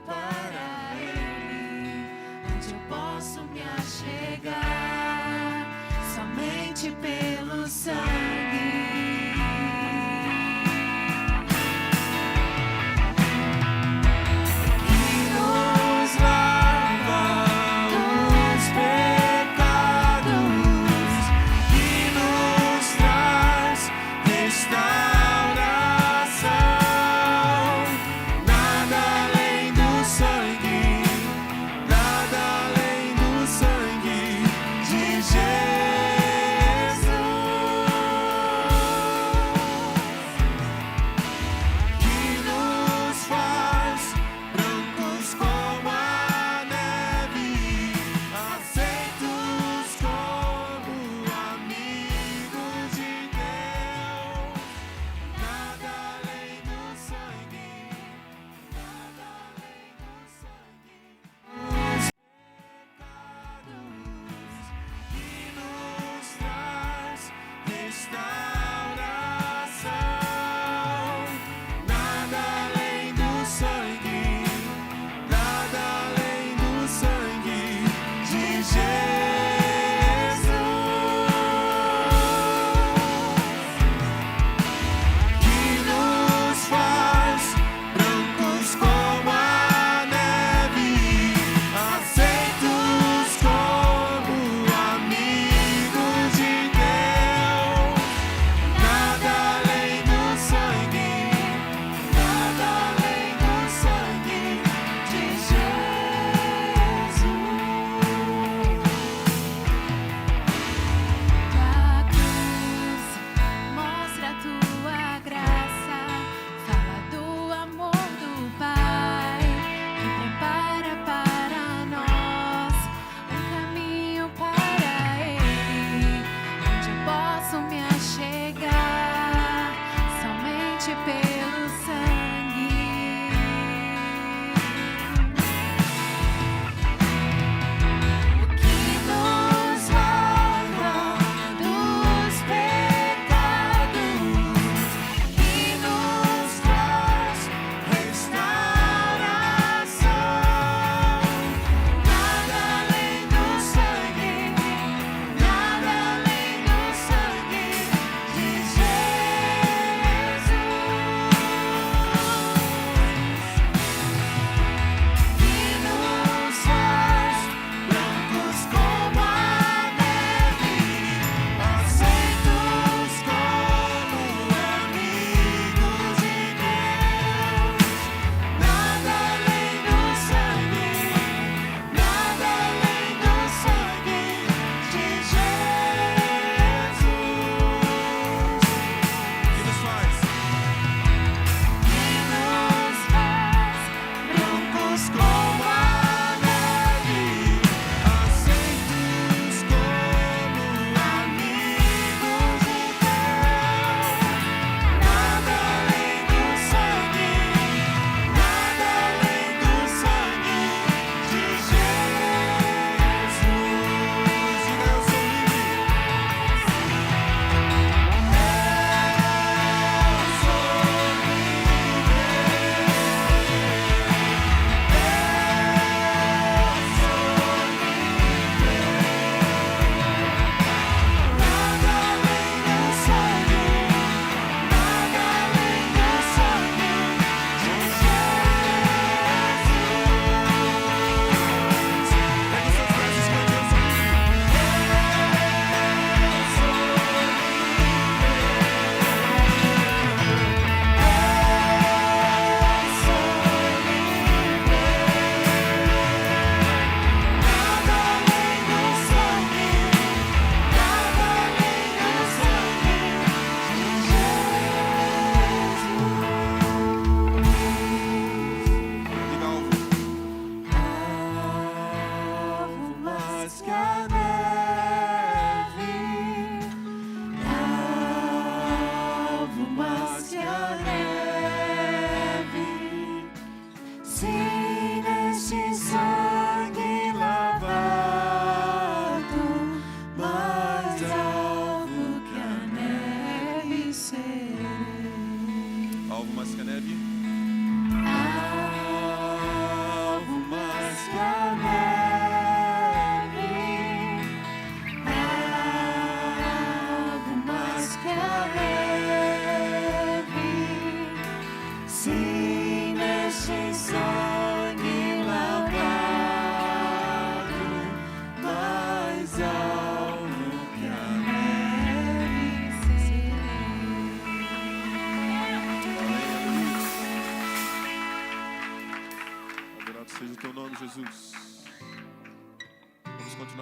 para Ele, onde eu posso me achegar somente pelo sangue. Jesus.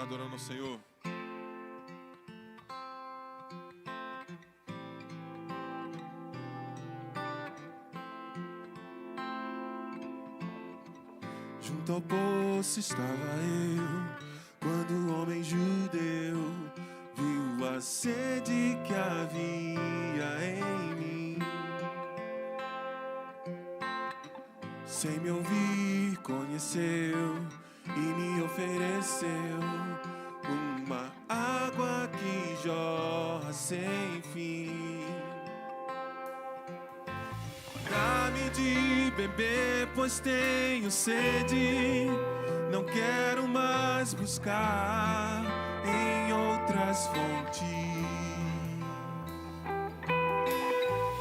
continuar adorando ao Senhor? Junto ao poço estava eu, quando o homem judeu viu a sede que havia em mim. Sem me ouvir, conheceu e me ofereceu uma água que jorra sem fim. Dá-me de beber, pois tenho sede. Não quero mais buscar em outras fontes.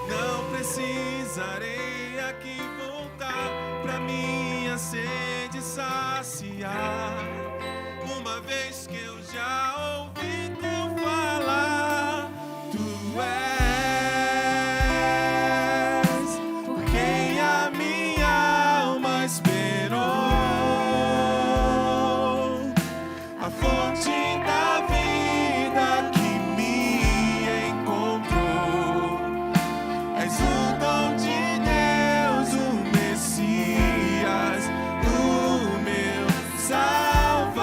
Não precisarei aqui voltar pra minha sede saciar, uma vez que eu já ouvi tu falar. Tu és por quem a minha alma esperou, a fonte da vida que me encontrou. És o dom de Deus, o Messias, o meu Salvador.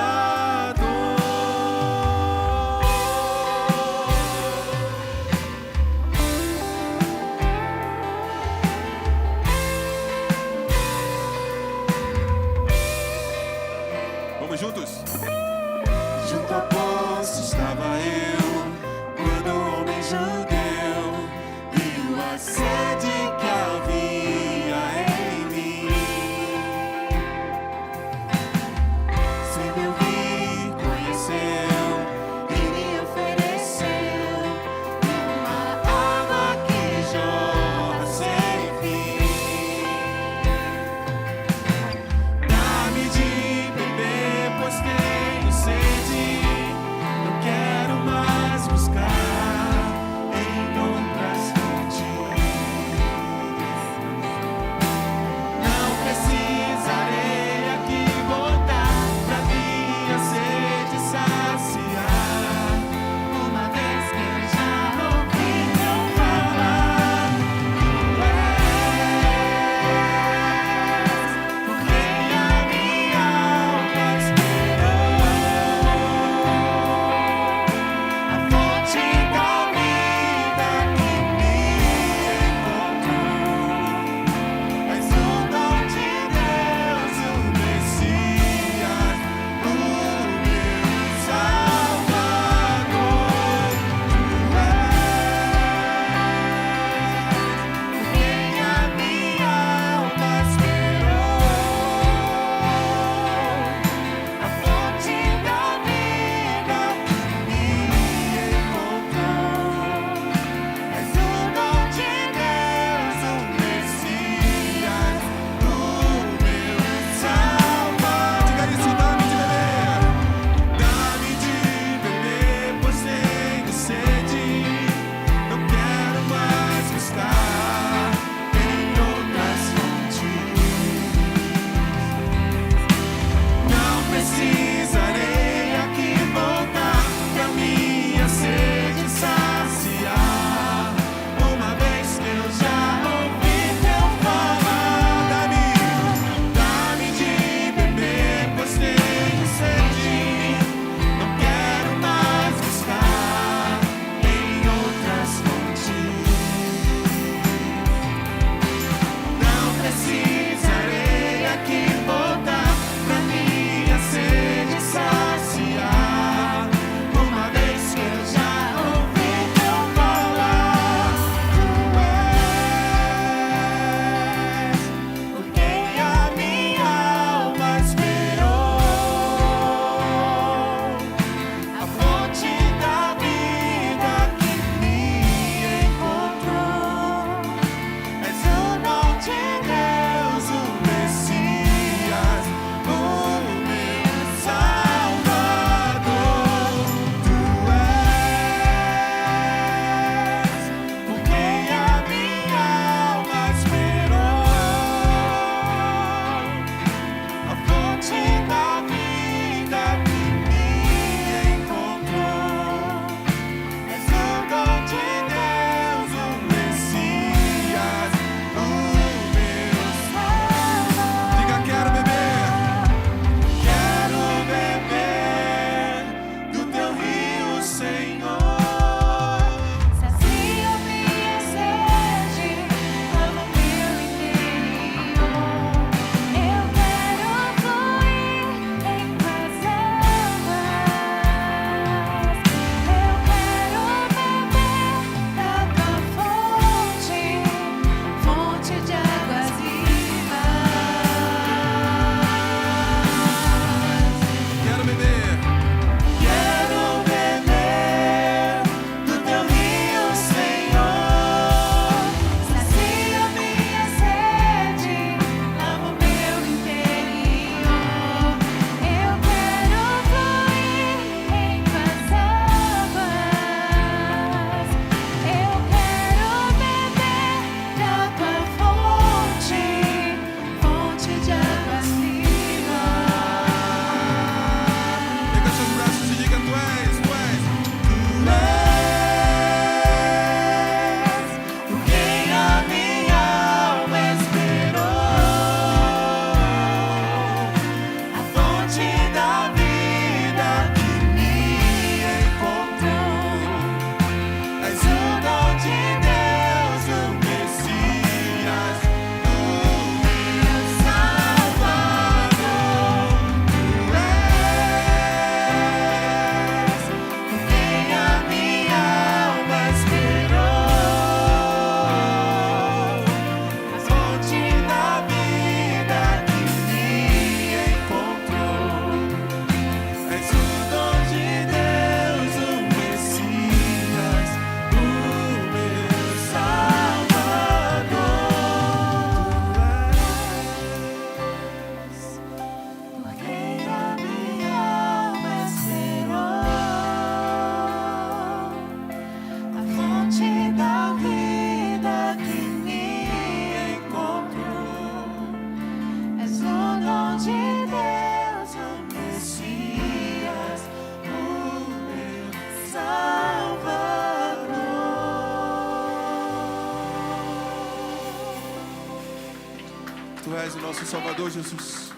Tu és o nosso Salvador, Jesus.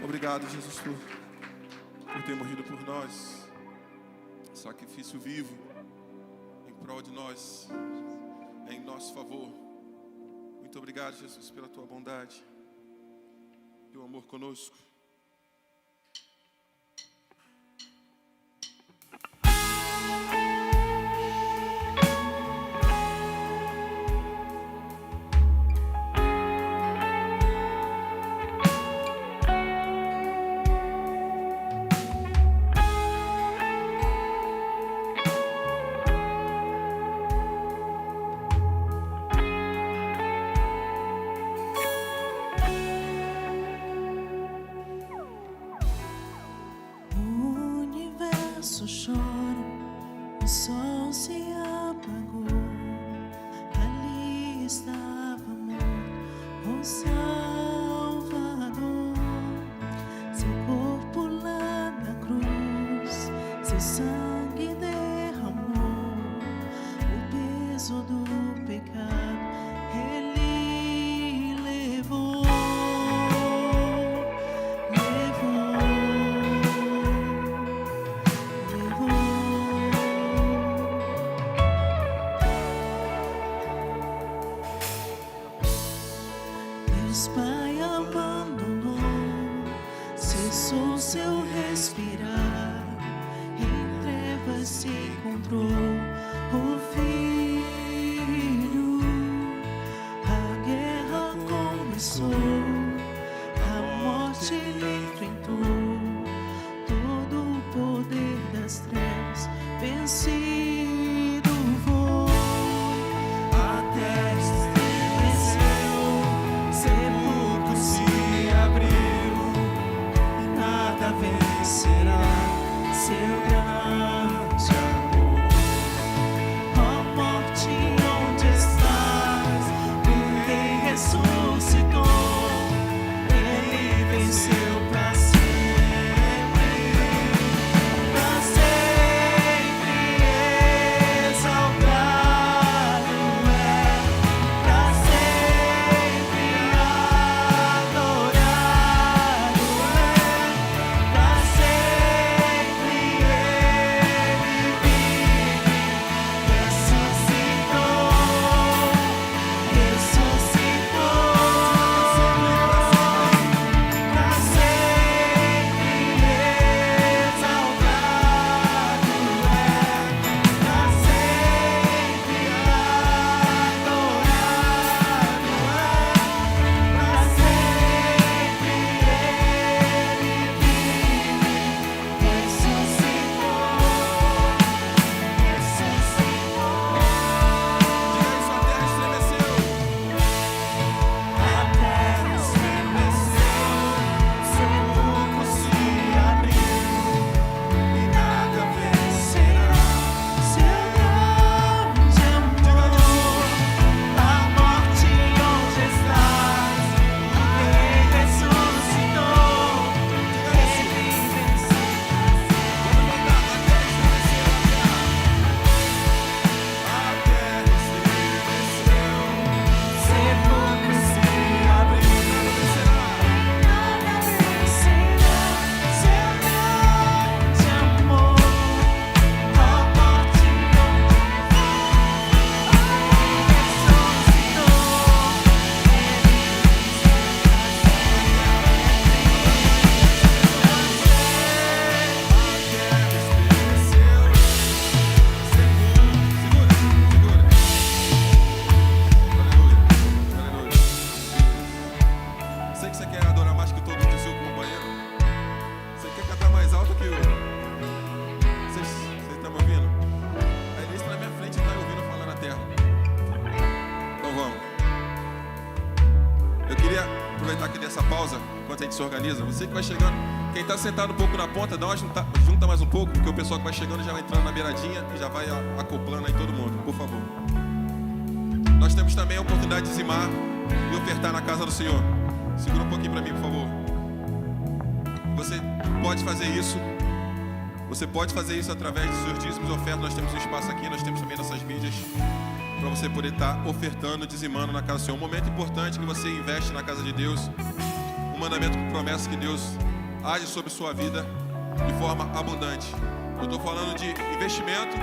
Obrigado, Jesus, por ter morrido por nós. Sacrifício vivo em prol de nós, em nosso favor. Muito obrigado, Jesus, pela tua bondade, teu amor conosco. Chora, o sol se apagou. Ali estava morto o Salvador. Seu corpo lá na cruz, seu sangue derramou. O peso do pecado ele levou. Deus Pai abandonou, cessou seu respirar, em trevas se encontrou o Filho. A guerra começou, a morte ele enfrentou, todo o poder das trevas vencido foi. A terra estremeceu, sepulcro se abriu, e nada vencerá seu grande amor. Ó morte, onde estás? O Rei ressuscitou, ele venceu pra sempre, exaltado é, pra sempre adorado é, pra sempre ele vive, ressuscitou, pra sempre exaltado é, pra sempre adorado é, pra sempre ele vive, a terra estremeceu, sepulcro se abriu, e nada vencerá seu grande amor. A morte, onde estás? O Rei ressuscitou, ele venceu. Sepulcro se abriu, nada vencerá seu grande amor. A morte, onde ressuscitou, Sei que você quer adorar mais que todos o seu companheiro. Você quer cantar mais alto que o... Você está me ouvindo? A Elisa está na minha frente e está ouvindo falar na terra. Então vamos. Eu queria aproveitar aqui dessa pausa, enquanto a gente se organiza. Você que vai chegando, quem está sentado um pouco na ponta, dá uma junta mais um pouco, porque o pessoal que vai chegando já vai entrando na beiradinha e já vai acoplando aí todo mundo, por favor. Nós temos também a oportunidade de dizimar e ofertar na casa do Senhor. Segura um pouquinho para mim, por favor. Você pode fazer isso. Você pode fazer isso através dos seus dízimos e ofertas. Nós temos um espaço aqui, nós temos também nossas mídias. para você poder estar ofertando, dizimando na casa do Senhor. Um momento importante que você investe na casa de Deus. Um mandamento com promessa que Deus age sobre sua vida de forma abundante. Eu estou falando de investimento,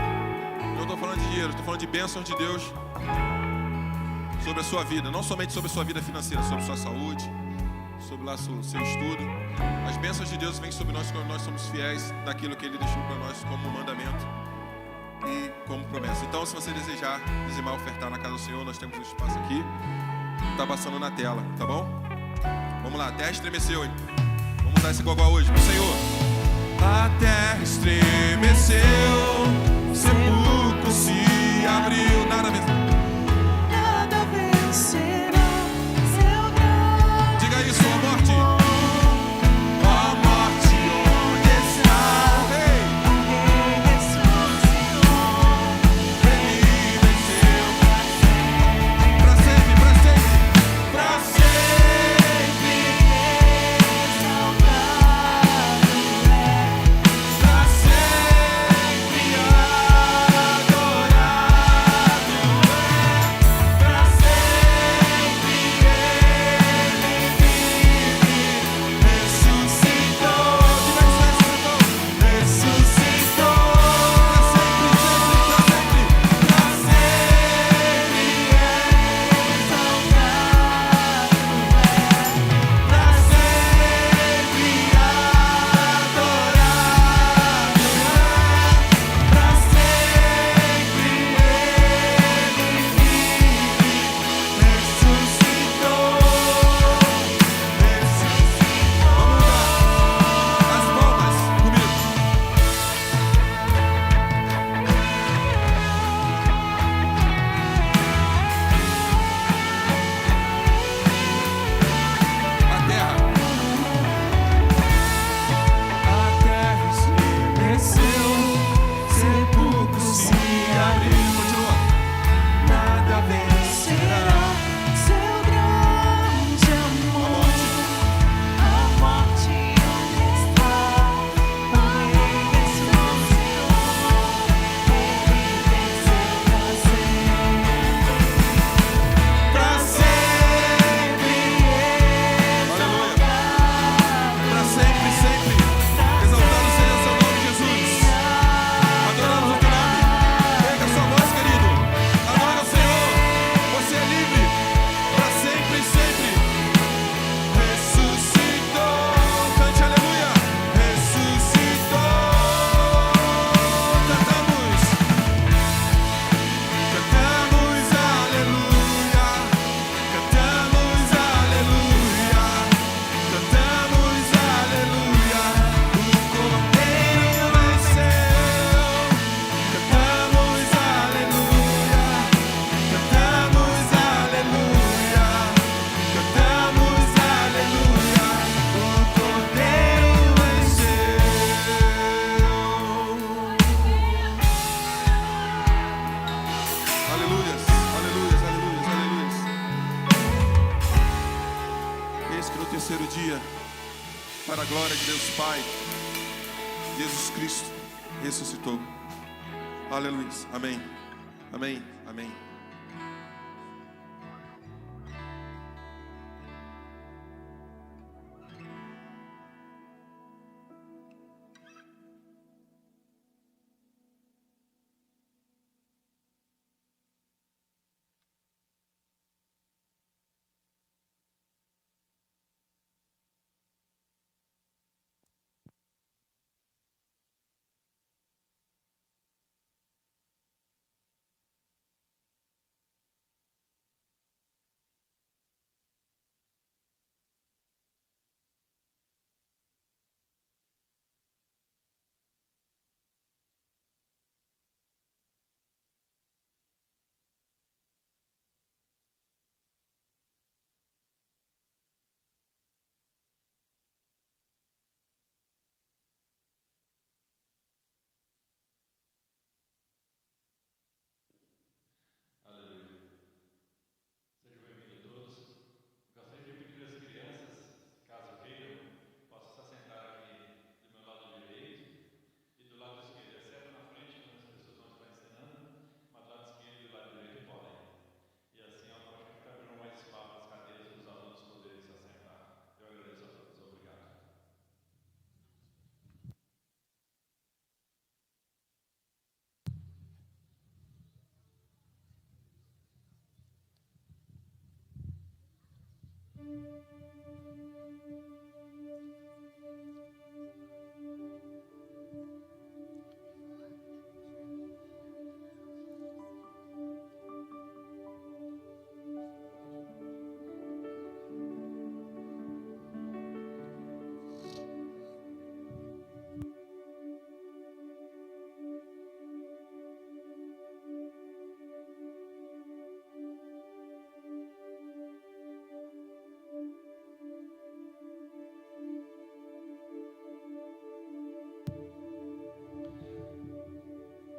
não estou falando de dinheiro, estou falando de bênçãos de Deus sobre a sua vida. Não somente sobre a sua vida financeira, sobre a sua saúde, sobre lá o seu estudo. As bênçãos de Deus vêm sobre nós quando nós somos fiéis naquilo que Ele deixou para nós como mandamento e como promessa. Então, se você desejar dizimar, ofertar na casa do Senhor, nós temos um espaço aqui, está passando na tela, tá bom? Vamos lá, a terra estremeceu, hein? Vamos dar esse gogó hoje pro Senhor. A terra estremeceu, o sepulcro se abriu, nada mesmo. Nada vencerá seu grande Diga isso, ó morte. amor. Ó morte, onde está o rei? Ele ressuscitou, Ele venceu pra sempre, pra sempre, pra sempre, exaltado pra sempre adorado é, pra sempre ele vive, ressuscitou. Diga isso, ressuscitou, pra sempre, pra sempre, pra sempre exaltado é, pra sempre adorado é, pra sempre ele vive, ressuscitou, ressuscitou. Vamos lá, as palmas comigo. A terra estremeceu, sepulcro se abriu. Continua. Nada vencerá seu grande amor. A morte onde está, o rei ressuscitou, ele venceu pra sempre, Aleluia. Pra sempre, sempre. Exaltado seja seu nome, Jesus. Adoramos o teu nome. Pega a sua voz, querido. Adora o Senhor. Você é livre. Pra sempre, sempre. Ressuscitou. Cante aleluia. Ressuscitou. Cantamos. Cantamos aleluia. Cantamos aleluia. Cantamos aleluia. O Cordeiro venceu. Cantamos aleluia. Cantamos aleluia. Cantamos aleluia. O Cordeiro venceu. Aleluias, aleluias, aleluias, aleluias. Eis que no terceiro dia, para a glória de Deus Pai, Jesus Cristo ressuscitou. Aleluia. Amém. Amém. Amém.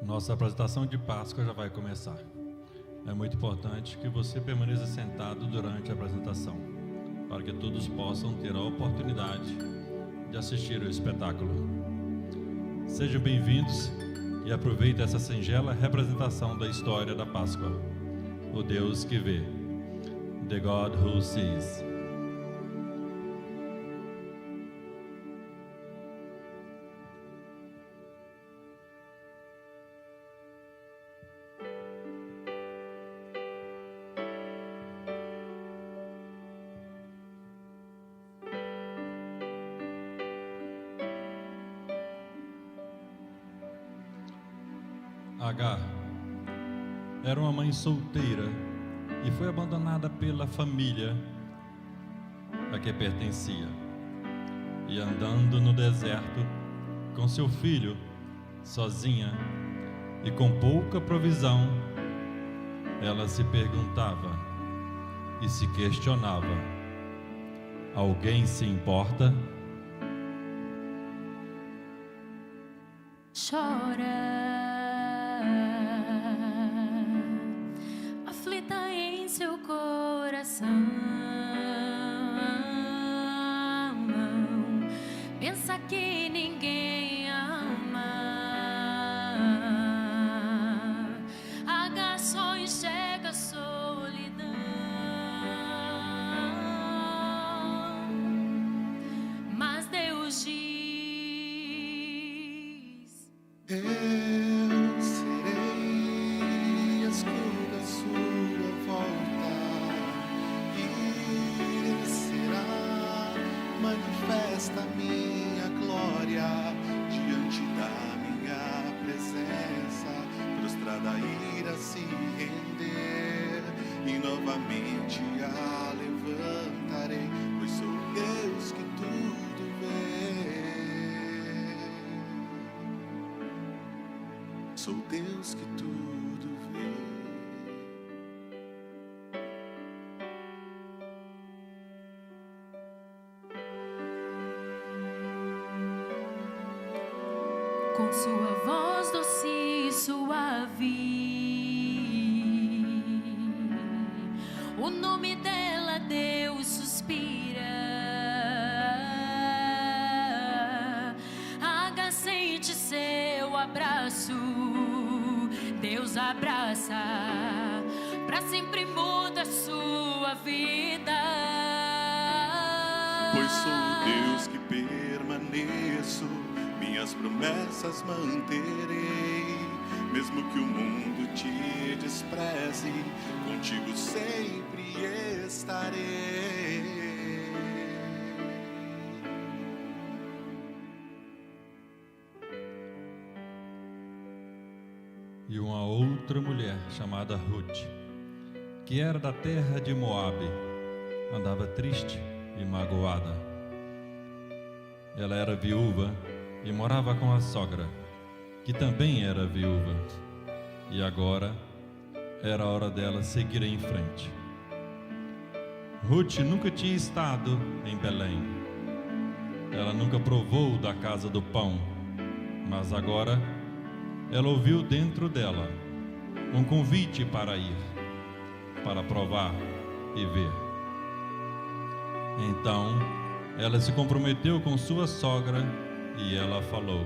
Nossa apresentação de Páscoa já vai começar. É muito importante que você permaneça sentado durante a apresentação, para que todos possam ter a oportunidade de assistir o espetáculo. Sejam bem-vindos e aproveitem essa singela representação da história da Páscoa. O Deus que vê. The God who sees. Agar era uma mãe solteira e foi abandonada pela família a que pertencia. E andando no deserto com seu filho, sozinha e com pouca provisão, ela se perguntava e se questionava: alguém se importa? Chora, aflita em seu coração, pensa que ninguém ama. Agar só enxerga a solidão, mas Deus diz: eu serei escudo à sua volta, e Ele será, manifesta minha glória diante da minha presença, prostrada a ira se render, e novamente a levantarei, pois sou Deus que tudo vê. Sou Deus que tudo vê. Com sua voz doce e suave, o nome dela Deus suspira. Agar sente seu abraço, Deus abraça, pra sempre muda sua vida. Pois sou Deus que permaneço, minhas promessas manterei, mesmo que o mundo te despreze, contigo sempre estarei. E uma outra mulher chamada Ruth, que era da terra de Moabe, andava triste e magoada. Ela era viúva e morava com a sogra, que também era viúva. E agora era a hora dela seguir em frente. Ruth nunca tinha estado em Belém. Ela nunca provou da casa do pão, mas agora ela ouviu dentro dela um convite para ir, para provar e ver. Então, ela se comprometeu com sua sogra e ela falou: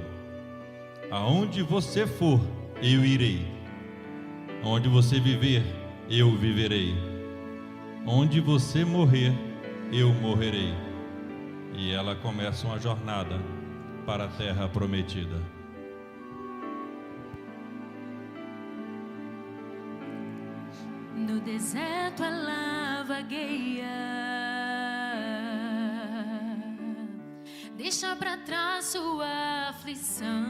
aonde você for, eu irei. Onde você viver, eu viverei. Onde você morrer, eu morrerei. E ela começa uma jornada para a terra prometida. No deserto ela vagueia, deixa pra trás sua aflição.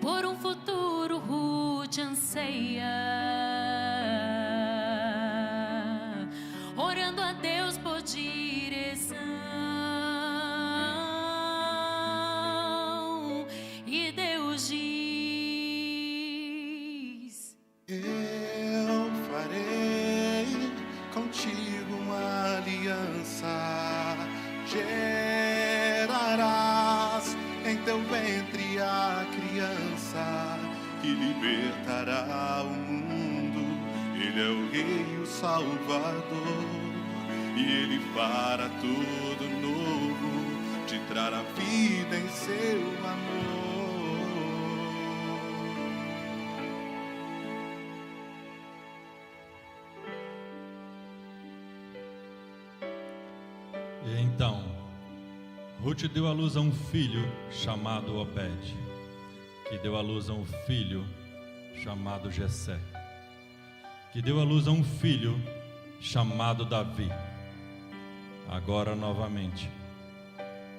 Por um futuro Ruth anseia, orando a Deus por direção. E Deus diz: eu farei contigo uma aliança, gerarás em teu ventre a criança que libertará o mundo. Ele é o Rei e o Salvador, e Ele fará tudo novo, te trará vida em seu amor. E então, Ruth deu à luz a um filho chamado Obed, que deu à luz a um filho chamado Jessé, que deu à luz a um filho chamado Davi. Agora novamente,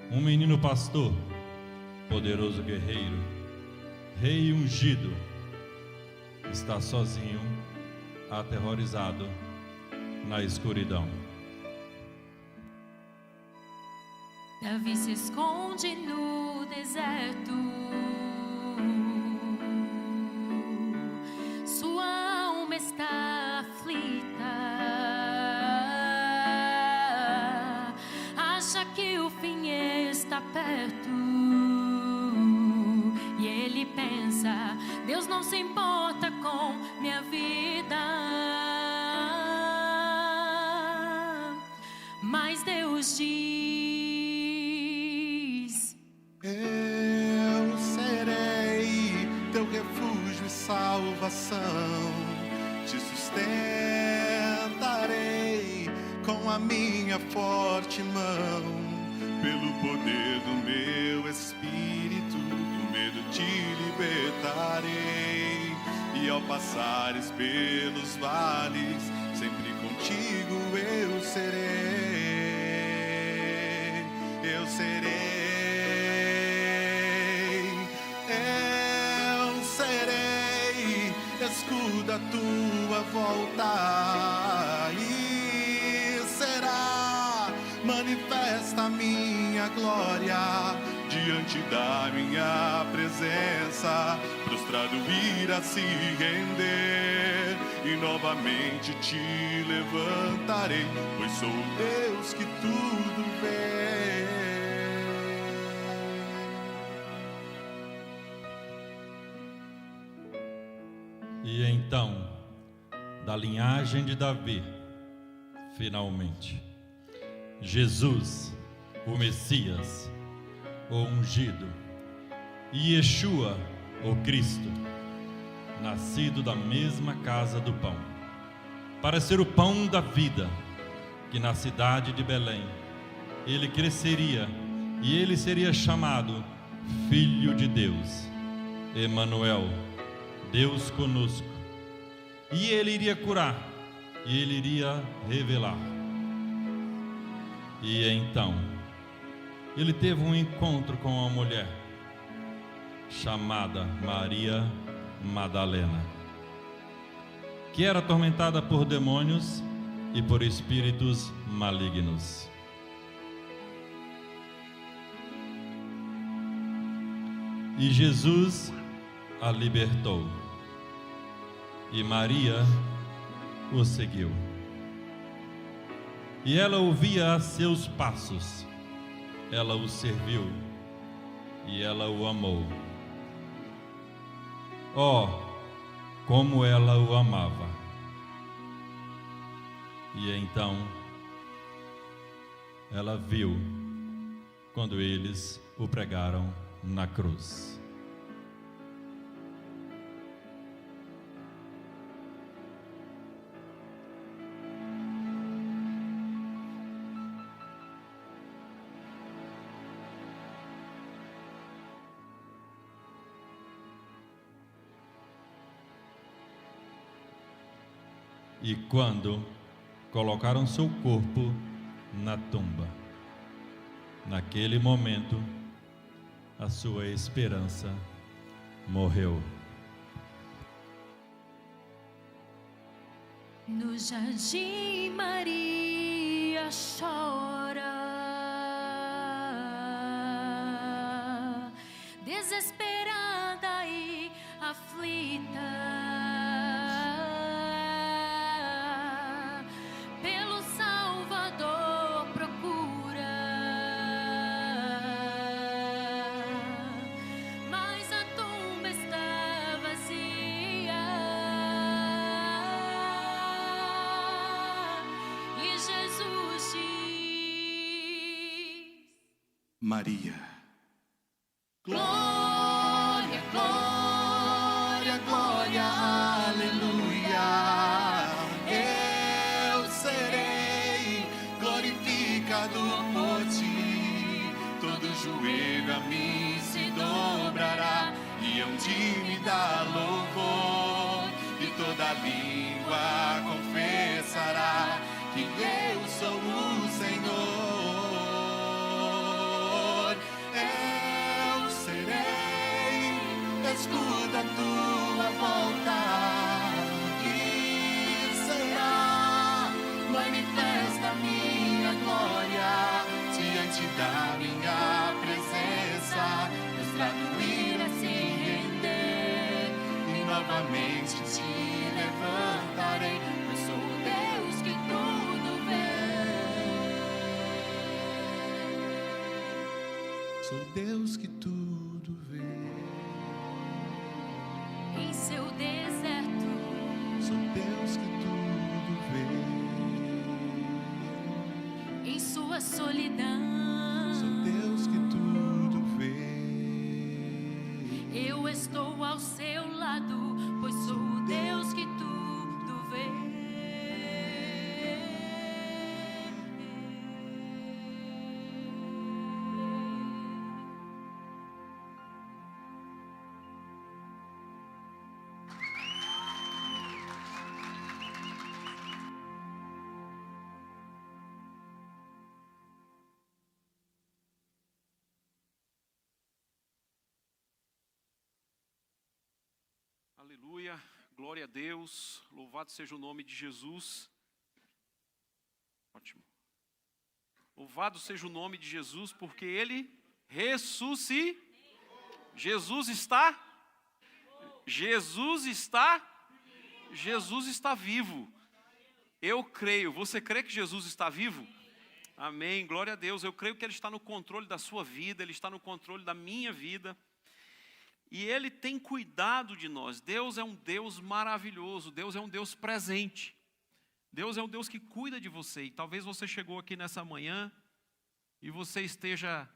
um menino pastor, poderoso guerreiro, rei ungido, está sozinho, aterrorizado na escuridão. Davi se esconde no deserto, sua alma está aflita, acha que o fim está perto, e ele pensa: Deus não se importa com minha vida. Mas Deus diz: eu serei teu refúgio e salvação, te sustentarei com a minha forte mão. Pelo poder do meu Espírito, do medo te libertarei, e ao passares pelos vales, sempre contigo eu serei. Eu serei escudo à tua volta, e será manifesta a minha glória diante da minha presença. Prostrado irá se render, e novamente te levantarei, pois sou o Deus que tudo vê. E então, da linhagem de Davi, finalmente, Jesus, o Messias, o ungido, e Yeshua, o Cristo, nascido da mesma casa do pão, para ser o pão da vida, que na cidade de Belém ele cresceria, e ele seria chamado Filho de Deus, Emanuel, Deus conosco. E ele iria curar, e ele iria revelar. E então, ele teve um encontro com uma mulher chamada Maria Madalena, que era atormentada por demônios e por espíritos malignos. E Jesus a libertou, e Maria o seguiu. E ela ouvia a seus passos, ela o serviu, e ela o amou. Oh, como ela o amava! E então, ela viu quando eles o pregaram na cruz. E quando colocaram seu corpo na tumba. Naquele momento, a sua esperança morreu. No jardim Maria chora, desesperada e aflita, pelo Salvador procura, mas a tumba está vazia. E Jesus diz: Maria. glória, glória, glória, Aleluia. Eu serei glorificado por ti. Todo joelho a mim se dobrará e hão de me dar louvor. E toda língua confessará que eu sou o Senhor. Eu serei escudo à tua volta, que será manifesta minha glória diante da minha presença, prostrado irá se render e novamente te levantarei, pois sou o Deus que tudo vê. Sou Deus que tudo vê. em seu deserto, Sou Deus que tudo vê. em sua solidão. Sou Deus que tudo vê. Eu estou ao seu lado, pois sou o Deus que tudo vê. Aleluia, glória a Deus, louvado seja o nome de Jesus. Ótimo. Louvado seja o nome de Jesus, porque Ele ressuscitou. Jesus está vivo. Eu creio. Você crê que Jesus está vivo? Amém, glória a Deus. Eu creio que Ele está no controle da sua vida, Ele está no controle da minha vida. E Ele tem cuidado de nós. Deus é um Deus maravilhoso. Deus é um Deus presente. Deus é um Deus que cuida de você. E talvez você chegou aqui nessa manhã e você esteja,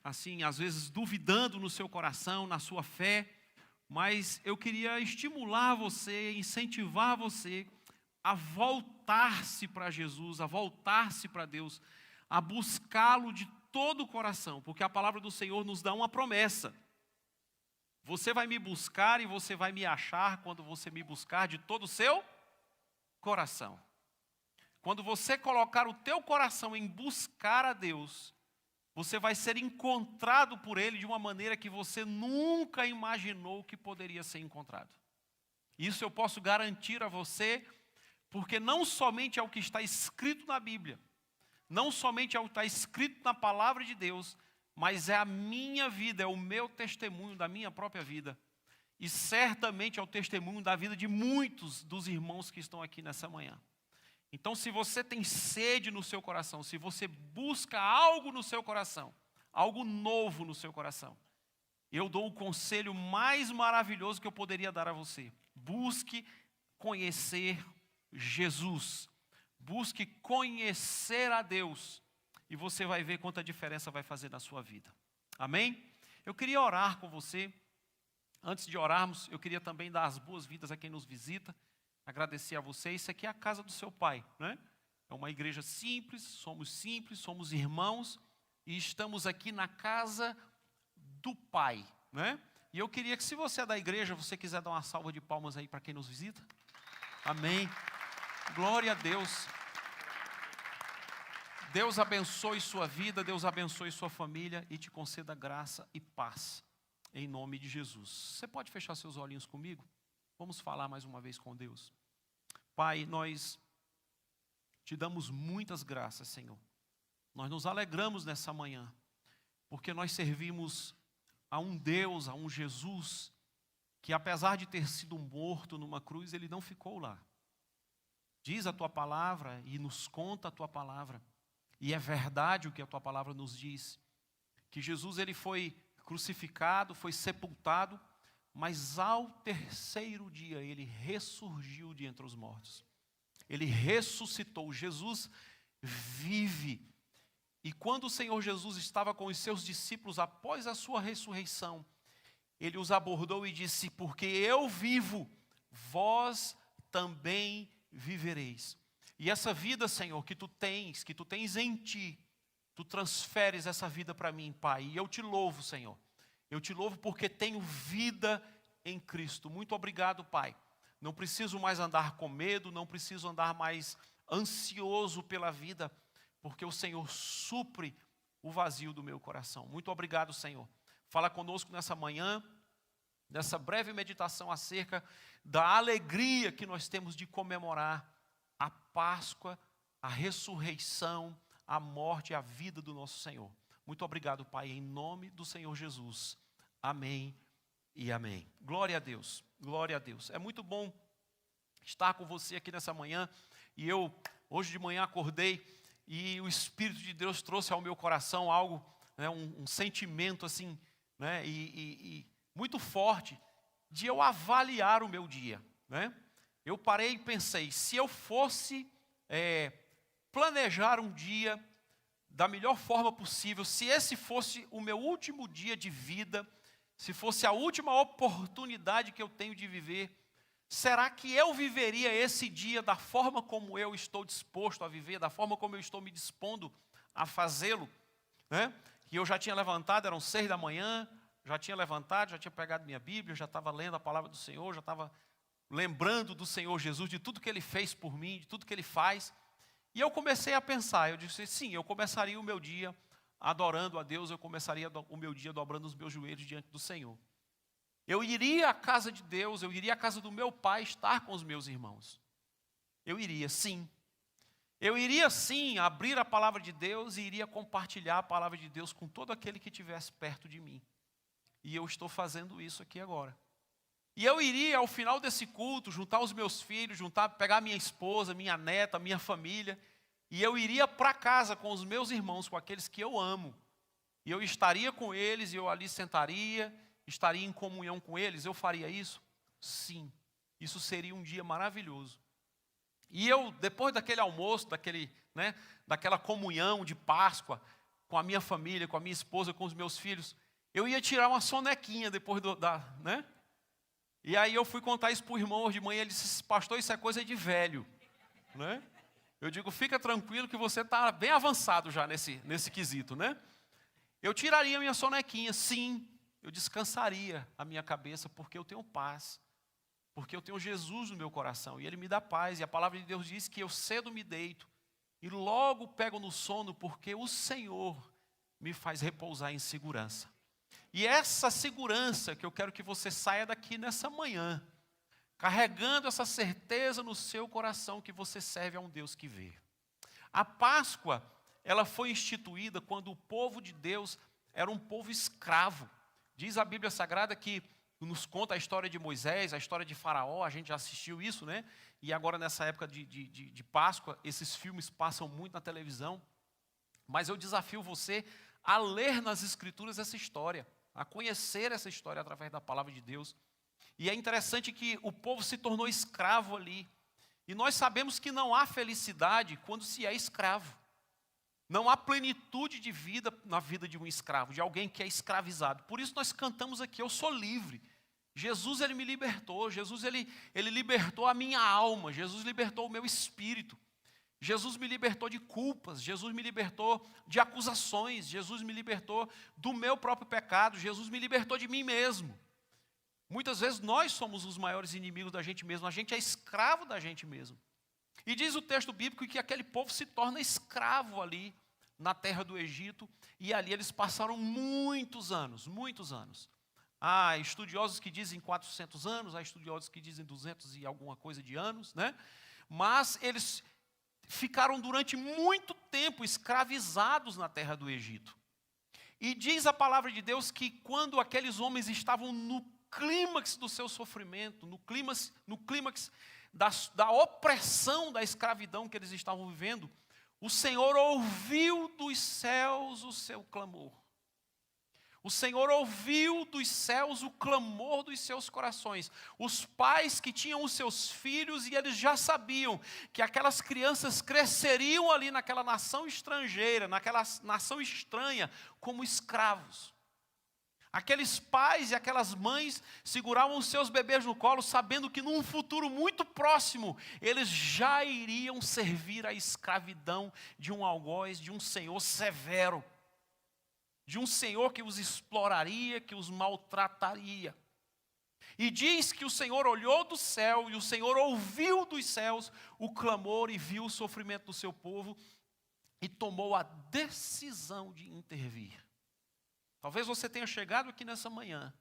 assim, às vezes duvidando no seu coração, na sua fé. Mas eu queria estimular você, incentivar você a voltar-se para Jesus, a voltar-se para Deus, a buscá-lo de todo o coração. Porque a palavra do Senhor nos dá uma promessa. Você vai me buscar e você vai me achar quando você me buscar de todo o seu coração. Quando você colocar o teu coração em buscar a Deus, você vai ser encontrado por Ele de uma maneira que você nunca imaginou que poderia ser encontrado. Isso eu posso garantir a você, porque não somente é o que está escrito na Bíblia, não somente é o que está escrito na palavra de Deus, mas é a minha vida, é o meu testemunho da minha própria vida. E certamente é o testemunho da vida de muitos dos irmãos que estão aqui nessa manhã. Então, se você tem sede no seu coração, se você busca algo no seu coração, algo novo no seu coração, eu dou o conselho mais maravilhoso que eu poderia dar a você. Busque conhecer Jesus. Busque conhecer a Deus. E você vai ver quanta diferença vai fazer na sua vida. Amém? Eu queria orar com você. Antes de orarmos, eu queria também dar as boas-vindas a quem nos visita. Agradecer a você. Isso aqui é a casa do seu pai, né? É uma igreja simples, somos irmãos. E estamos aqui na casa do Pai, né? E eu queria que, se você é da igreja, você quiser dar uma salva de palmas aí para quem nos visita. Amém. Glória a Deus. Deus abençoe sua vida, Deus abençoe sua família e te conceda graça e paz, em nome de Jesus. Você pode fechar seus olhinhos comigo? Vamos falar mais uma vez com Deus. Pai, nós te damos muitas graças, Senhor. Nós nos alegramos nessa manhã, porque nós servimos a um Deus, a um Jesus, que apesar de ter sido morto numa cruz, Ele não ficou lá. Diz a Tua palavra e nos conta a Tua palavra, e é verdade o que a Tua palavra nos diz, que Jesus Ele foi crucificado, foi sepultado, mas ao terceiro dia Ele ressurgiu de entre os mortos. Ele ressuscitou, Jesus vive. E quando o Senhor Jesus estava com os seus discípulos após a sua ressurreição, Ele os abordou e disse: porque eu vivo, vós também vivereis. E essa vida, Senhor, que tu tens em ti, tu transferes essa vida para mim, Pai. E eu te louvo, Senhor. Eu te louvo porque tenho vida em Cristo. Muito obrigado, Pai. Não preciso mais andar com medo, não preciso andar mais ansioso pela vida, porque o Senhor supre o vazio do meu coração. Muito obrigado, Senhor. Fala conosco nessa manhã, nessa breve meditação acerca da alegria que nós temos de comemorar a Páscoa, a ressurreição, a morte e a vida do nosso Senhor. Muito obrigado, Pai, em nome do Senhor Jesus. Amém e amém. Glória a Deus, glória a Deus. É muito bom estar com você aqui nessa manhã. E eu, hoje de manhã, acordei e o Espírito de Deus trouxe ao meu coração algo, né, um sentimento assim, né, e muito forte, de eu avaliar o meu dia, né? Eu parei e pensei, se eu fosse planejar um dia da melhor forma possível, se esse fosse o meu último dia de vida, se fosse a última oportunidade que eu tenho de viver, será que eu viveria esse dia da forma como eu estou disposto a viver, da forma como eu estou me dispondo a fazê-lo, né? E eu já tinha levantado, eram 6 da manhã, já tinha levantado, já tinha pegado minha Bíblia, já estava lendo a palavra do Senhor, já estava lembrando do Senhor Jesus, de tudo que Ele fez por mim, de tudo que Ele faz. E eu comecei a pensar, eu disse, sim, eu começaria o meu dia adorando a Deus, eu começaria o meu dia dobrando os meus joelhos diante do Senhor. Eu iria à casa de Deus, eu iria à casa do meu pai estar com os meus irmãos. Eu iria, sim. Eu iria, sim, abrir a palavra de Deus e iria compartilhar a palavra de Deus com todo aquele que estivesse perto de mim. E eu estou fazendo isso aqui agora. E eu iria, ao final desse culto, juntar os meus filhos, pegar minha esposa, minha neta, minha família, e eu iria para casa com os meus irmãos, com aqueles que eu amo. E eu estaria com eles, e eu ali sentaria, estaria em comunhão com eles. Eu faria isso? Sim. Isso seria um dia maravilhoso. E eu, depois daquele almoço, daquela comunhão de Páscoa, com a minha família, com a minha esposa, com os meus filhos, eu ia tirar uma sonequinha depois né? E aí eu fui contar isso para o irmão hoje de manhã, ele disse, pastor, isso é coisa de velho, né? Eu digo, fica tranquilo que você está bem avançado já nesse quesito, né? Eu tiraria minha sonequinha, sim, eu descansaria a minha cabeça, porque eu tenho paz, porque eu tenho Jesus no meu coração, e Ele me dá paz, e a palavra de Deus diz que eu cedo me deito, e logo pego no sono, porque o Senhor me faz repousar em segurança. E essa segurança que eu quero que você saia daqui nessa manhã, carregando essa certeza no seu coração que você serve a um Deus que vê. A Páscoa, ela foi instituída quando o povo de Deus era um povo escravo. Diz a Bíblia Sagrada que nos conta a história de Moisés, a história de Faraó, a gente já assistiu isso, né? E agora nessa época de Páscoa, esses filmes passam muito na televisão. Mas eu desafio você a ler nas Escrituras essa história, a conhecer essa história através da palavra de Deus. E é interessante que o povo se tornou escravo ali. E nós sabemos que não há felicidade quando se é escravo. Não há plenitude de vida na vida de um escravo, de alguém que é escravizado. Por isso nós cantamos aqui, eu sou livre. Jesus, Ele me libertou. Jesus, Ele libertou a minha alma. Jesus libertou o meu espírito. Jesus me libertou de culpas, Jesus me libertou de acusações, Jesus me libertou do meu próprio pecado, Jesus me libertou de mim mesmo. Muitas vezes nós somos os maiores inimigos da gente mesmo, a gente é escravo da gente mesmo. E diz o texto bíblico que aquele povo se torna escravo ali, na terra do Egito, e ali eles passaram muitos anos, muitos anos. Há estudiosos que dizem 400 anos, há estudiosos que dizem 200 e alguma coisa de anos, né? Mas eles ficaram durante muito tempo escravizados na terra do Egito. E diz a palavra de Deus que quando aqueles homens estavam no clímax do seu sofrimento, no clímax da opressão, da escravidão que eles estavam vivendo, o Senhor ouviu dos céus o seu clamor. O Senhor ouviu dos céus o clamor dos seus corações. Os pais que tinham os seus filhos e eles já sabiam que aquelas crianças cresceriam ali naquela nação estrangeira, naquela nação estranha, como escravos. Aqueles pais e aquelas mães seguravam os seus bebês no colo, sabendo que num futuro muito próximo, eles já iriam servir a escravidão de um algoz, de um senhor severo, de um senhor que os exploraria, que os maltrataria. E diz que o Senhor olhou do céu, e o Senhor ouviu dos céus o clamor e viu o sofrimento do seu povo, e tomou a decisão de intervir. Talvez você tenha chegado aqui nessa manhã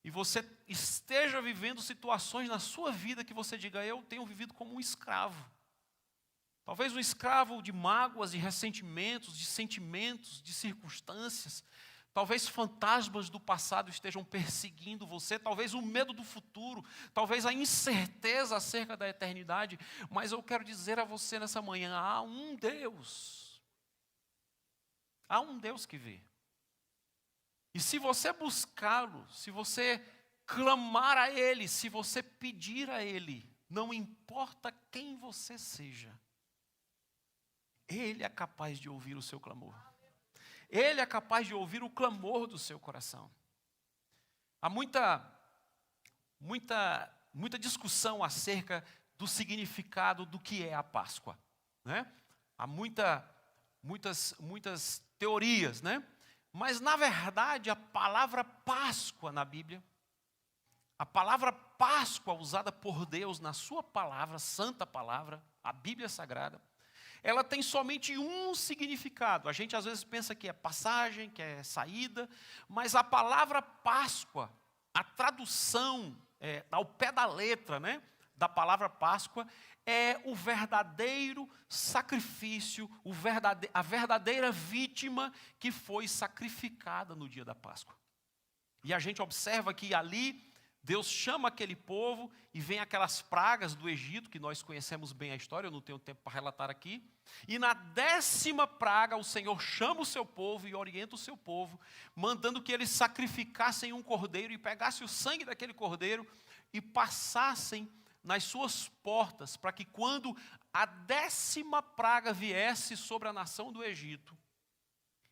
e você esteja vivendo situações na sua vida que você diga, eu tenho vivido como um escravo. Talvez um escravo de mágoas, de ressentimentos, de sentimentos, de circunstâncias. Talvez fantasmas do passado estejam perseguindo você, talvez o medo do futuro, talvez a incerteza acerca da eternidade. Mas eu quero dizer a você nessa manhã, há um Deus. Há um Deus que vê. E se você buscá-lo, se você clamar a Ele, se você pedir a Ele, não importa quem você seja, Ele é capaz de ouvir o seu clamor. Ele é capaz de ouvir o clamor do seu coração. Há muita discussão acerca do significado do que é a Páscoa, né? Há muitas teorias, né? Mas, na verdade, a palavra Páscoa na Bíblia, a palavra Páscoa usada por Deus na sua palavra, santa palavra, a Bíblia Sagrada, ela tem somente um significado. A gente às vezes pensa que é passagem, que é saída, mas a palavra Páscoa, a tradução ao pé da letra, né, da palavra Páscoa, é o verdadeiro sacrifício, a verdadeira vítima que foi sacrificada no dia da Páscoa. E a gente observa que ali Deus chama aquele povo e vem aquelas pragas do Egito, que nós conhecemos bem a história, eu não tenho tempo para relatar aqui. E na 10ª praga o Senhor chama o seu povo e orienta o seu povo, mandando que eles sacrificassem um cordeiro e pegassem o sangue daquele cordeiro e passassem nas suas portas, para que quando a 10ª praga viesse sobre a nação do Egito,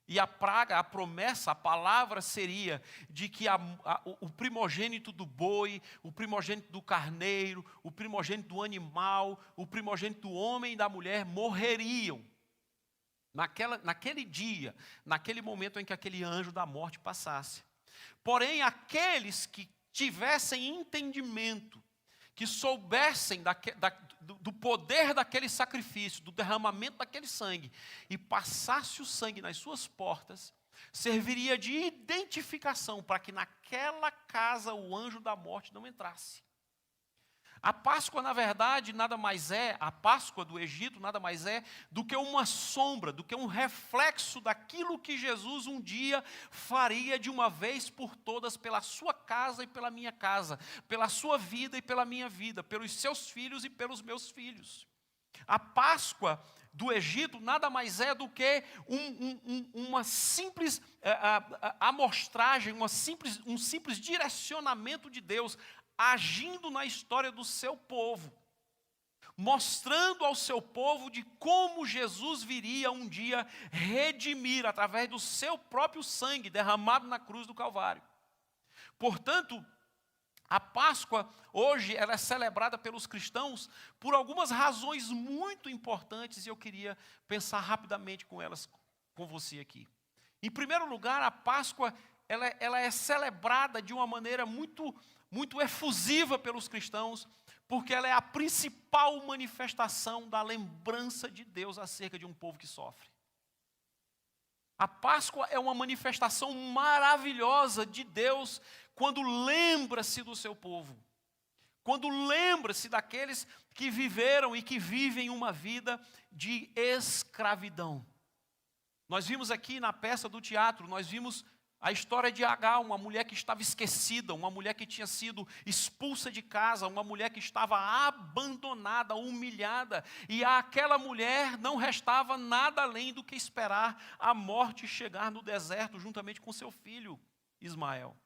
e a praga, a promessa, a palavra seria de que o primogênito do boi, o primogênito do carneiro, o primogênito do animal, o primogênito do homem e da mulher morreriam naquele dia, naquele momento em que aquele anjo da morte passasse. Porém, aqueles que tivessem entendimento, que soubessem do poder daquele sacrifício, do derramamento daquele sangue, e passasse o sangue nas suas portas, serviria de identificação para que naquela casa o anjo da morte não entrasse. A Páscoa, na verdade, nada mais é, a Páscoa do Egito nada mais é do que uma sombra, do que um reflexo daquilo que Jesus um dia faria de uma vez por todas pela sua casa e pela minha casa, pela sua vida e pela minha vida, pelos seus filhos e pelos meus filhos. A Páscoa do Egito nada mais é do que uma simples amostragem, um simples direcionamento de Deus agindo na história do seu povo, mostrando ao seu povo de como Jesus viria um dia redimir através do seu próprio sangue derramado na cruz do Calvário. Portanto, a Páscoa hoje ela é celebrada pelos cristãos por algumas razões muito importantes e eu queria pensar rapidamente com você aqui. Em primeiro lugar, a Páscoa ela é celebrada de uma maneira muito efusiva pelos cristãos, porque ela é a principal manifestação da lembrança de Deus acerca de um povo que sofre. A Páscoa é uma manifestação maravilhosa de Deus quando lembra-se do seu povo. Quando lembra-se daqueles que viveram e que vivem uma vida de escravidão. Nós vimos aqui na peça do teatro, nós vimos a história de Agar, uma mulher que estava esquecida, uma mulher que tinha sido expulsa de casa, uma mulher que estava abandonada, humilhada. E àquela mulher não restava nada além do que esperar a morte chegar no deserto, juntamente com seu filho Ismael.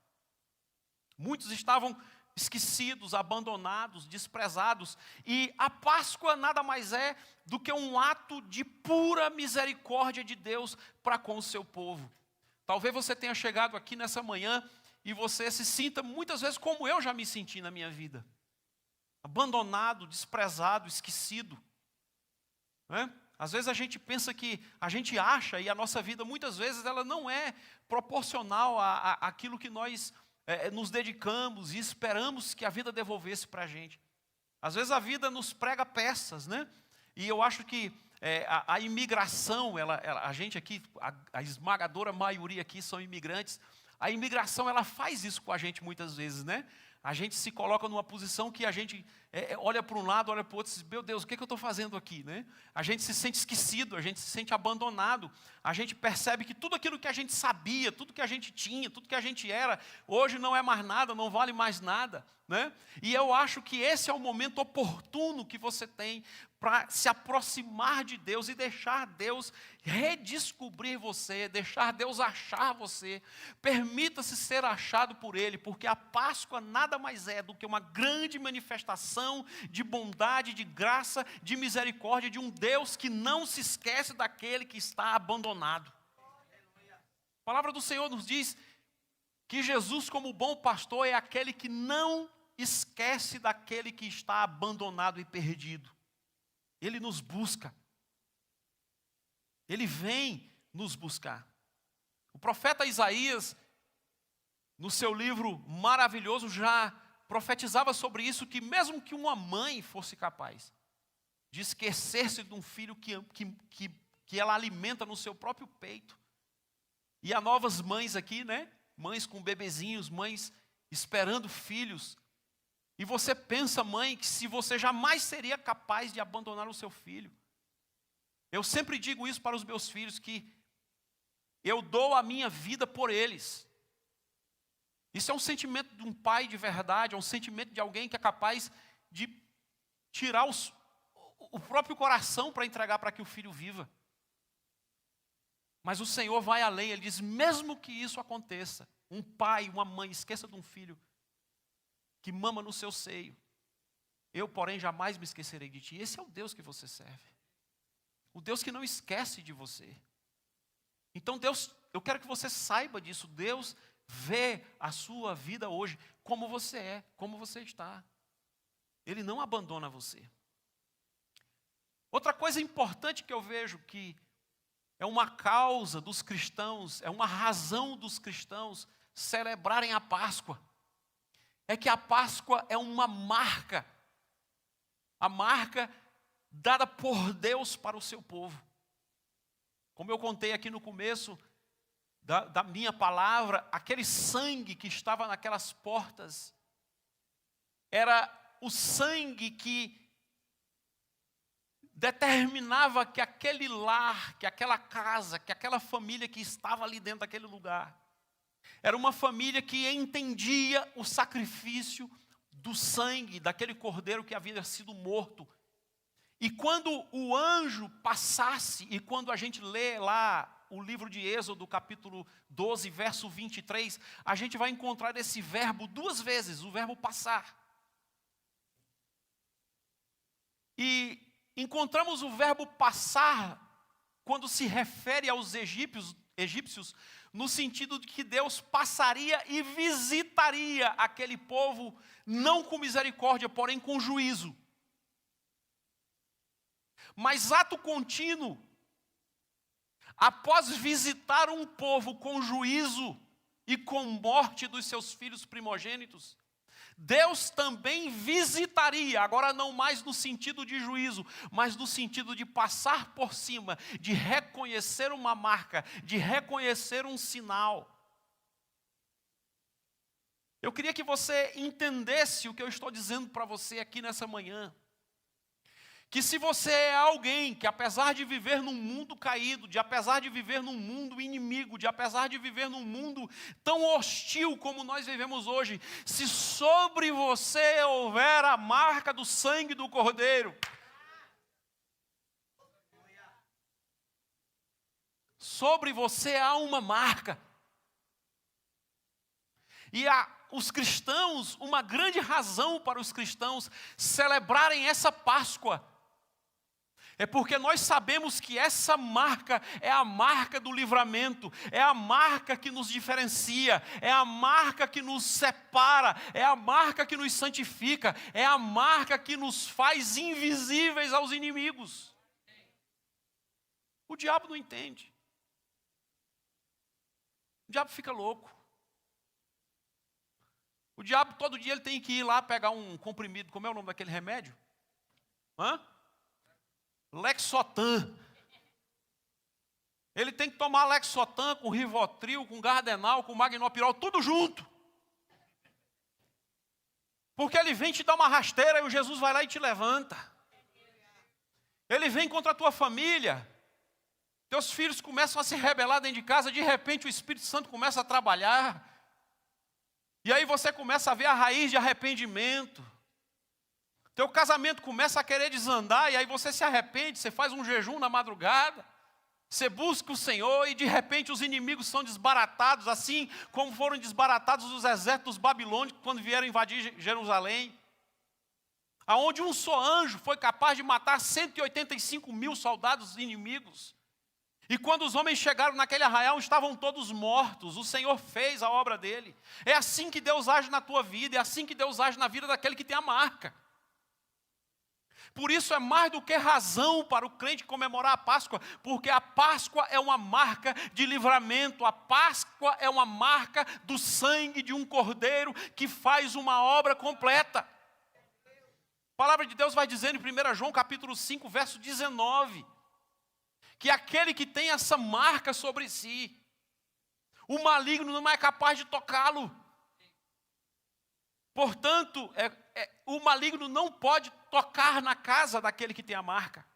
Muitos estavam esquecidos, abandonados, desprezados. E a Páscoa nada mais é do que um ato de pura misericórdia de Deus para com o seu povo. Talvez você tenha chegado aqui nessa manhã e você se sinta muitas vezes como eu já me senti na minha vida. Abandonado, desprezado, esquecido. Né? Às vezes a gente pensa que, a gente acha, e a nossa vida muitas vezes ela não é proporcional àquilo que nós nos dedicamos e esperamos que a vida devolvesse para a gente. Às vezes a vida nos prega peças, né? E eu acho que a imigração, a gente aqui, a esmagadora maioria aqui são imigrantes. A imigração, ela faz isso com a gente muitas vezes, né? A gente se coloca numa posição que a gente olha para um lado, olha para o outro e diz, meu Deus, o que eu estou fazendo aqui, né? A gente se sente esquecido, a gente se sente abandonado. A gente percebe que tudo aquilo que a gente sabia, tudo que a gente tinha, tudo que a gente era, hoje não é mais nada, não vale mais nada, né? E eu acho que esse é o momento oportuno que você tem para se aproximar de Deus e deixar Deus redescobrir você, deixar Deus achar você. Permita-se ser achado por Ele, porque a Páscoa nada mais é do que uma grande manifestação de bondade, de graça, de misericórdia de um Deus que não se esquece daquele que está abandonado. A palavra do Senhor nos diz que Jesus, como bom pastor, é aquele que não esquece daquele que está abandonado e perdido. Ele nos busca. Ele vem nos buscar. O profeta Isaías, no seu livro maravilhoso, já profetizava sobre isso, que mesmo que uma mãe fosse capaz de esquecer-se de um filho que ela alimenta no seu próprio peito. E há novas mães aqui, né? Mães com bebezinhos, mães esperando filhos. E você pensa, mãe, que se você jamais seria capaz de abandonar o seu filho. Eu sempre digo isso para os meus filhos, que eu dou a minha vida por eles. Isso é um sentimento de um pai de verdade, é um sentimento de alguém que é capaz de tirar o próprio coração para entregar para que o filho viva. Mas o Senhor vai além, Ele diz, mesmo que isso aconteça, um pai, uma mãe, esqueça de um filho que mama no seu seio, eu, porém, jamais me esquecerei de ti. Esse é o Deus que você serve. O Deus que não esquece de você. Então, Deus, eu quero que você saiba disso. Deus vê a sua vida hoje como você é, como você está. Ele não abandona você. Outra coisa importante que eu vejo que é uma causa dos cristãos, é uma razão dos cristãos celebrarem a Páscoa, é que a Páscoa é uma marca, a marca dada por Deus para o seu povo. Como eu contei aqui no começo da minha palavra, aquele sangue que estava naquelas portas, era o sangue que determinava que aquele lar, que aquela casa, que aquela família que estava ali dentro daquele lugar, era uma família que entendia o sacrifício do sangue daquele cordeiro que havia sido morto. E quando o anjo passasse, e quando a gente lê lá o livro de Êxodo, capítulo 12, verso 23, a gente vai encontrar esse verbo duas vezes, o verbo passar. E encontramos o verbo passar quando se refere aos egípcios, no sentido de que Deus passaria e visitaria aquele povo, não com misericórdia, porém com juízo. Mas ato contínuo, após visitar um povo com juízo e com morte dos seus filhos primogênitos, Deus também visitaria, agora não mais no sentido de juízo, mas no sentido de passar por cima, de reconhecer uma marca, de reconhecer um sinal. Eu queria que você entendesse o que eu estou dizendo para você aqui nessa manhã. Que se você é alguém que, apesar de viver num mundo caído, apesar de viver num mundo inimigo, apesar de viver num mundo tão hostil como nós vivemos hoje, se sobre você houver a marca do sangue do Cordeiro, sobre você há uma marca. E os cristãos, uma grande razão para os cristãos celebrarem essa Páscoa, é porque nós sabemos que essa marca é a marca do livramento, é a marca que nos diferencia, é a marca que nos separa, é a marca que nos santifica, é a marca que nos faz invisíveis aos inimigos. O diabo não entende. O diabo fica louco. O diabo todo dia ele tem que ir lá pegar um comprimido, como é o nome daquele remédio? Lexotan. Ele tem que tomar Lexotan com Rivotril, com Gardenal, com Magnopirol, tudo junto. Porque ele vem te dar uma rasteira e o Jesus vai lá e te levanta. Ele vem contra a tua família. Teus filhos começam a se rebelar dentro de casa, de repente o Espírito Santo começa a trabalhar. E aí você começa a ver a raiz de arrependimento. Teu casamento começa a querer desandar, e aí você se arrepende, você faz um jejum na madrugada, você busca o Senhor, e de repente os inimigos são desbaratados, assim como foram desbaratados os exércitos babilônicos quando vieram invadir Jerusalém. Aonde um só anjo foi capaz de matar 185 mil soldados inimigos. E quando os homens chegaram naquele arraial, estavam todos mortos. O Senhor fez a obra dele. É assim que Deus age na tua vida, é assim que Deus age na vida daquele que tem a marca. Por isso é mais do que razão para o crente comemorar a Páscoa, porque a Páscoa é uma marca de livramento, a Páscoa é uma marca do sangue de um cordeiro que faz uma obra completa. A palavra de Deus vai dizendo em 1 João capítulo 5, verso 19, que aquele que tem essa marca sobre si, o maligno não é capaz de tocá-lo. Portanto, o maligno não pode tocar na casa daquele que tem a marca.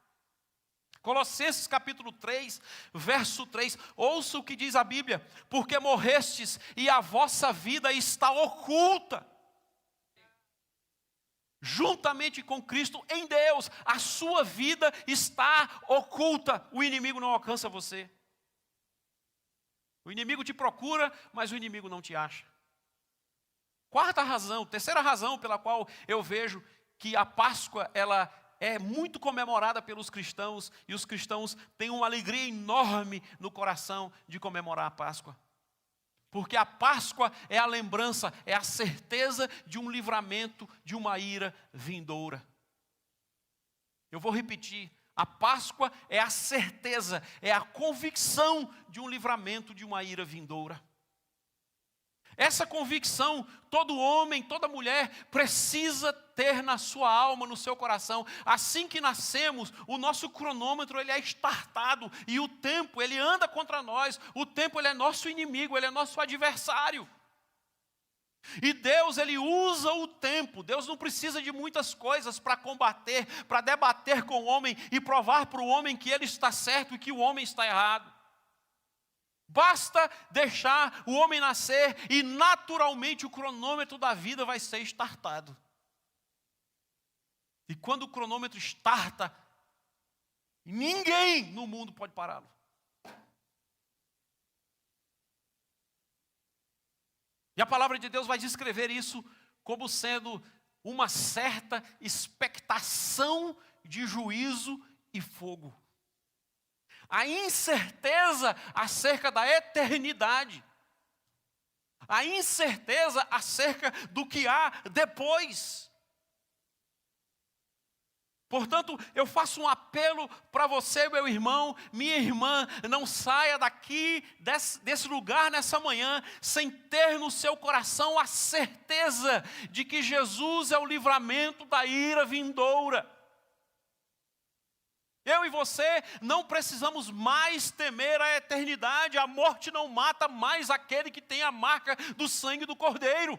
Colossenses capítulo 3, verso 3. Ouça o que diz a Bíblia. Porque morrestes e a vossa vida está oculta juntamente com Cristo em Deus. A sua vida está oculta. O inimigo não alcança você. O inimigo te procura, mas o inimigo não te acha. Terceira razão pela qual eu vejo que a Páscoa ela é muito comemorada pelos cristãos, e os cristãos têm uma alegria enorme no coração de comemorar a Páscoa. Porque a Páscoa é a lembrança, é a certeza de um livramento de uma ira vindoura. Eu vou repetir, a Páscoa é a certeza, é a convicção de um livramento de uma ira vindoura. Essa convicção, todo homem, toda mulher precisa ter na sua alma, no seu coração. Assim que nascemos, o nosso cronômetro ele é startado, e o tempo ele anda contra nós. O tempo ele é nosso inimigo, ele é nosso adversário. E Deus ele usa o tempo. Deus não precisa de muitas coisas para combater, para debater com o homem e provar para o homem que ele está certo e que o homem está errado. Basta deixar o homem nascer e naturalmente o cronômetro da vida vai ser startado. E quando o cronômetro starta, ninguém no mundo pode pará-lo. E a palavra de Deus vai descrever isso como sendo uma certa expectação de juízo e fogo. A incerteza acerca da eternidade. A incerteza acerca do que há depois. Portanto, eu faço um apelo para você, meu irmão, minha irmã, não saia daqui, desse lugar nessa manhã, sem ter no seu coração a certeza de que Jesus é o livramento da ira vindoura. Eu e você não precisamos mais temer a eternidade, a morte não mata mais aquele que tem a marca do sangue do Cordeiro.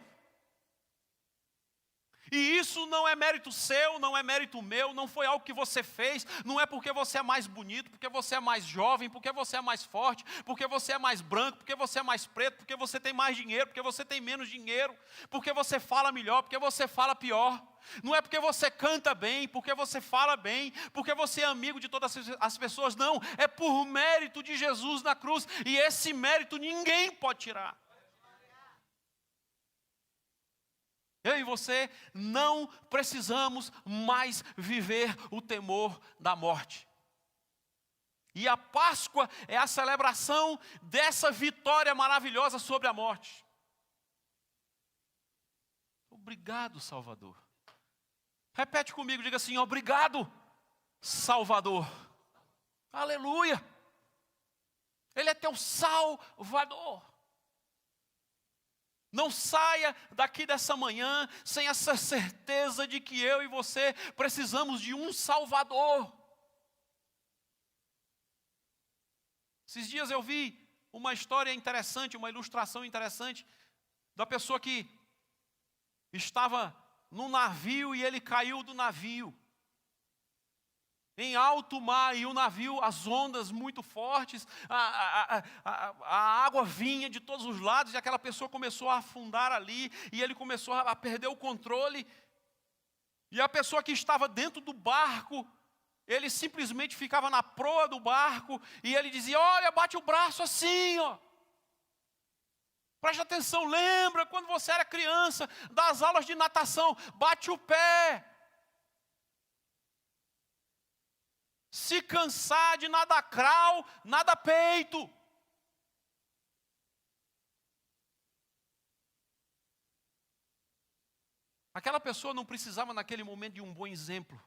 E isso não é mérito seu, não é mérito meu, não foi algo que você fez, não é porque você é mais bonito, porque você é mais jovem, porque você é mais forte, porque você é mais branco, porque você é mais preto, porque você tem mais dinheiro, porque você tem menos dinheiro, porque você fala melhor, porque você fala pior. Não é porque você canta bem, porque você fala bem, porque você é amigo de todas as pessoas, não. É por mérito de Jesus na cruz, e esse mérito ninguém pode tirar. Eu e você não precisamos mais viver o temor da morte. E a Páscoa é a celebração dessa vitória maravilhosa sobre a morte. Obrigado, Salvador. Repete comigo, diga assim: obrigado, Salvador. Aleluia. Ele é teu Salvador. Não saia daqui dessa manhã sem essa certeza de que eu e você precisamos de um Salvador. Esses dias eu vi uma história interessante, uma ilustração interessante, da pessoa que estava num navio e ele caiu do navio. Em alto mar, e o navio, as ondas muito fortes, a água vinha de todos os lados, e aquela pessoa começou a afundar ali, e ele começou a perder o controle, e a pessoa que estava dentro do barco, ele simplesmente ficava na proa do barco, e ele dizia: olha, bate o braço assim, ó. Preste atenção, lembra quando você era criança, das aulas de natação, bate o pé. Se cansar de nada crawl, nada peito. Aquela pessoa não precisava naquele momento de um bom exemplo.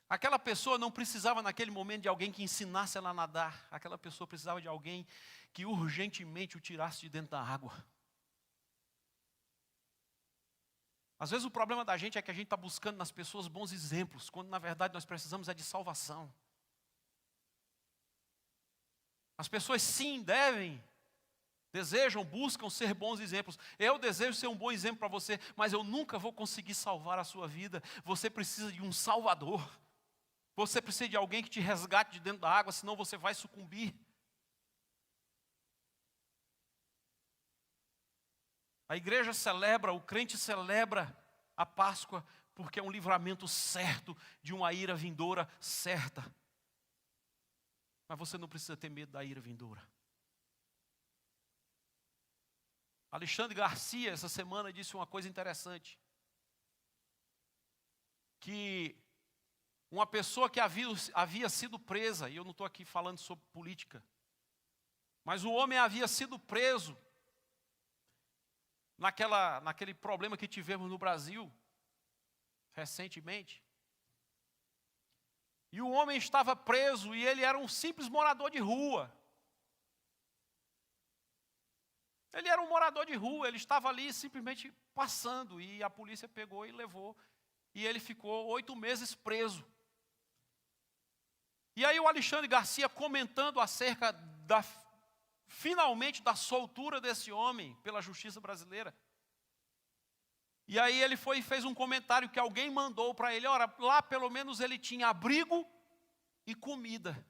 Aquela pessoa não precisava naquele momento de alguém que ensinasse ela a nadar. Aquela pessoa precisava de alguém que urgentemente o tirasse de dentro da água. Às vezes o problema da gente é que a gente está buscando nas pessoas bons exemplos, quando na verdade nós precisamos é de salvação. As pessoas sim desejam, buscam ser bons exemplos. Eu desejo ser um bom exemplo para você, mas eu nunca vou conseguir salvar a sua vida. Você precisa de um Salvador. Você precisa de alguém que te resgate de dentro da água, senão você vai sucumbir. A igreja celebra, o crente celebra a Páscoa, porque é um livramento certo de uma ira vindoura certa. Mas você não precisa ter medo da ira vindoura. Alexandre Garcia, essa semana, disse uma coisa interessante. Que uma pessoa que havia sido presa, e eu não estou aqui falando sobre política, mas o homem havia sido preso naquele problema que tivemos no Brasil, recentemente. E o homem estava preso e ele era um simples morador de rua. Ele era um morador de rua, ele estava ali simplesmente passando e a polícia pegou e levou. E ele ficou 8 meses preso. E aí o Alexandre Garcia, comentando acerca finalmente da soltura desse homem pela justiça brasileira. E aí ele foi e fez um comentário que alguém mandou para ele. Ora, lá pelo menos ele tinha abrigo e comida.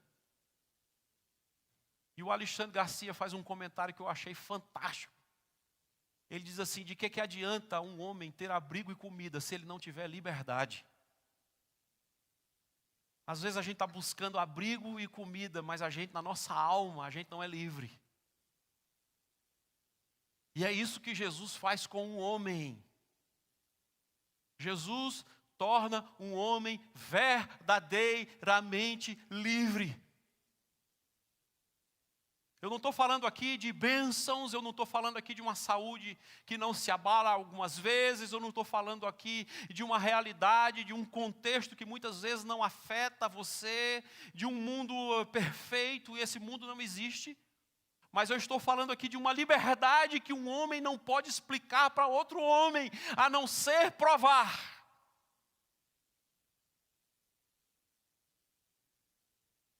E o Alexandre Garcia faz um comentário que eu achei fantástico. Ele diz assim: de que adianta um homem ter abrigo e comida se ele não tiver liberdade? Às vezes a gente está buscando abrigo e comida, mas a gente, na nossa alma, a gente não é livre. E é isso que Jesus faz com um homem. Jesus torna um homem verdadeiramente livre. Eu não estou falando aqui de bênçãos, eu não estou falando aqui de uma saúde que não se abala algumas vezes, eu não estou falando aqui de uma realidade, de um contexto que muitas vezes não afeta você, de um mundo perfeito, e esse mundo não existe. Mas eu estou falando aqui de uma liberdade que um homem não pode explicar para outro homem, a não ser provar.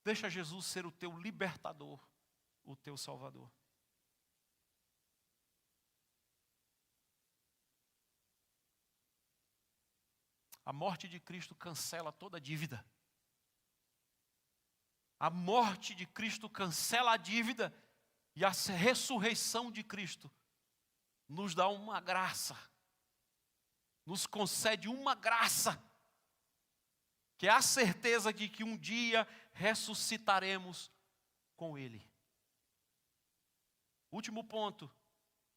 Deixa Jesus ser o teu libertador, o teu salvador. A morte de Cristo cancela toda dívida. A morte de Cristo cancela a dívida. E a ressurreição de Cristo nos dá uma graça. Nos concede uma graça. Que é a certeza de que um dia ressuscitaremos com Ele. Último ponto,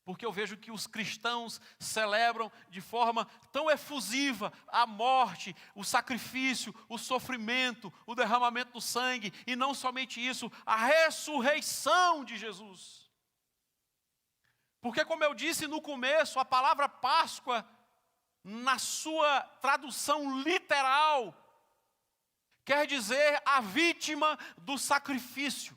porque eu vejo que os cristãos celebram de forma tão efusiva a morte, o sacrifício, o sofrimento, o derramamento do sangue, e não somente isso, a ressurreição de Jesus. Porque, como eu disse no começo, a palavra Páscoa, na sua tradução literal, quer dizer a vítima do sacrifício.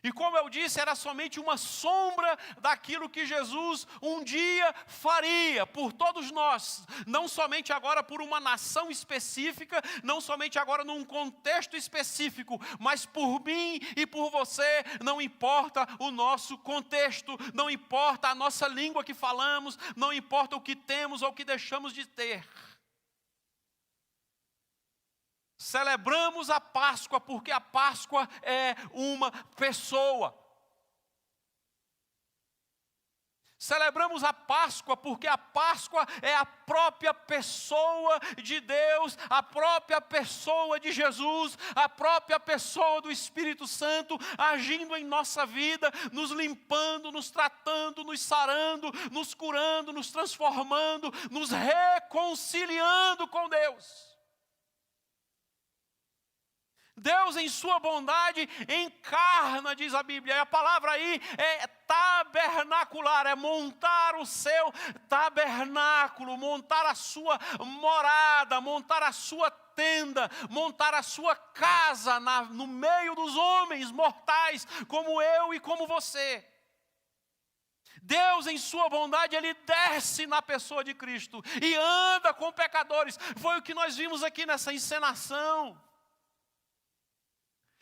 E como eu disse, era somente uma sombra daquilo que Jesus um dia faria por todos nós. Não somente agora por uma nação específica, não somente agora num contexto específico, mas por mim e por você, não importa o nosso contexto, não importa a nossa língua que falamos, não importa o que temos ou o que deixamos de ter. Celebramos a Páscoa porque a Páscoa é uma pessoa. Celebramos a Páscoa porque a Páscoa é a própria pessoa de Deus, a própria pessoa de Jesus, a própria pessoa do Espírito Santo agindo em nossa vida, nos limpando, nos tratando, nos sarando, nos curando, nos transformando, nos reconciliando com Deus. Deus, em sua bondade, encarna, diz a Bíblia. E a palavra aí é tabernacular, é montar o seu tabernáculo, montar a sua morada, montar a sua tenda, montar a sua casa no meio dos homens mortais, como eu e como você. Deus, em sua bondade, Ele desce na pessoa de Cristo e anda com pecadores. Foi o que nós vimos aqui nessa encenação.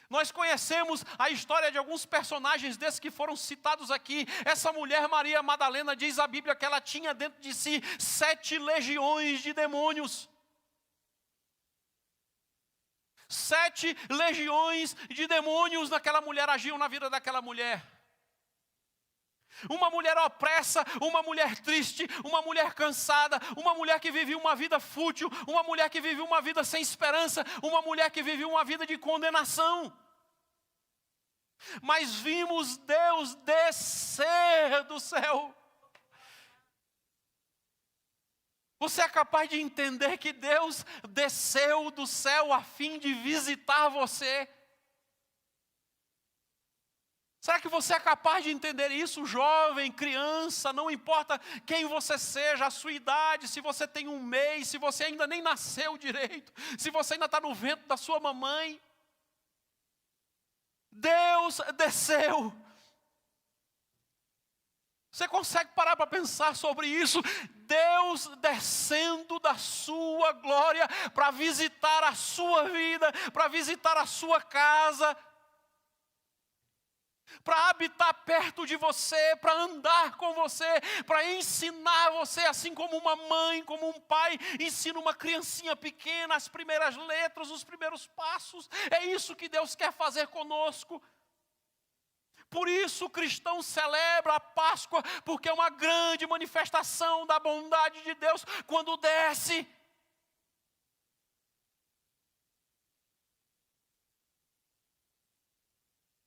Nós conhecemos a história de alguns personagens desses que foram citados aqui. Essa mulher, Maria Madalena, diz a Bíblia que ela tinha dentro de si 7 legiões de demônios. 7 legiões de demônios naquela mulher agiam na vida daquela mulher. Uma mulher opressa, uma mulher triste, uma mulher cansada, uma mulher que vivia uma vida fútil, uma mulher que vivia uma vida sem esperança, uma mulher que vivia uma vida de condenação. Mas vimos Deus descer do céu. Você é capaz de entender que Deus desceu do céu a fim de visitar você? Será que você é capaz de entender isso, jovem, criança, não importa quem você seja, a sua idade, se você tem um mês, se você ainda nem nasceu direito, se você ainda está no ventre da sua mamãe? Deus desceu. Você consegue parar para pensar sobre isso? Deus descendo da sua glória para visitar a sua vida, para visitar a sua casa, para habitar perto de você, para andar com você, para ensinar você, assim como uma mãe, como um pai ensina uma criancinha pequena as primeiras letras, os primeiros passos. É isso que Deus quer fazer conosco. Por isso o cristão celebra a Páscoa, porque é uma grande manifestação da bondade de Deus quando desce.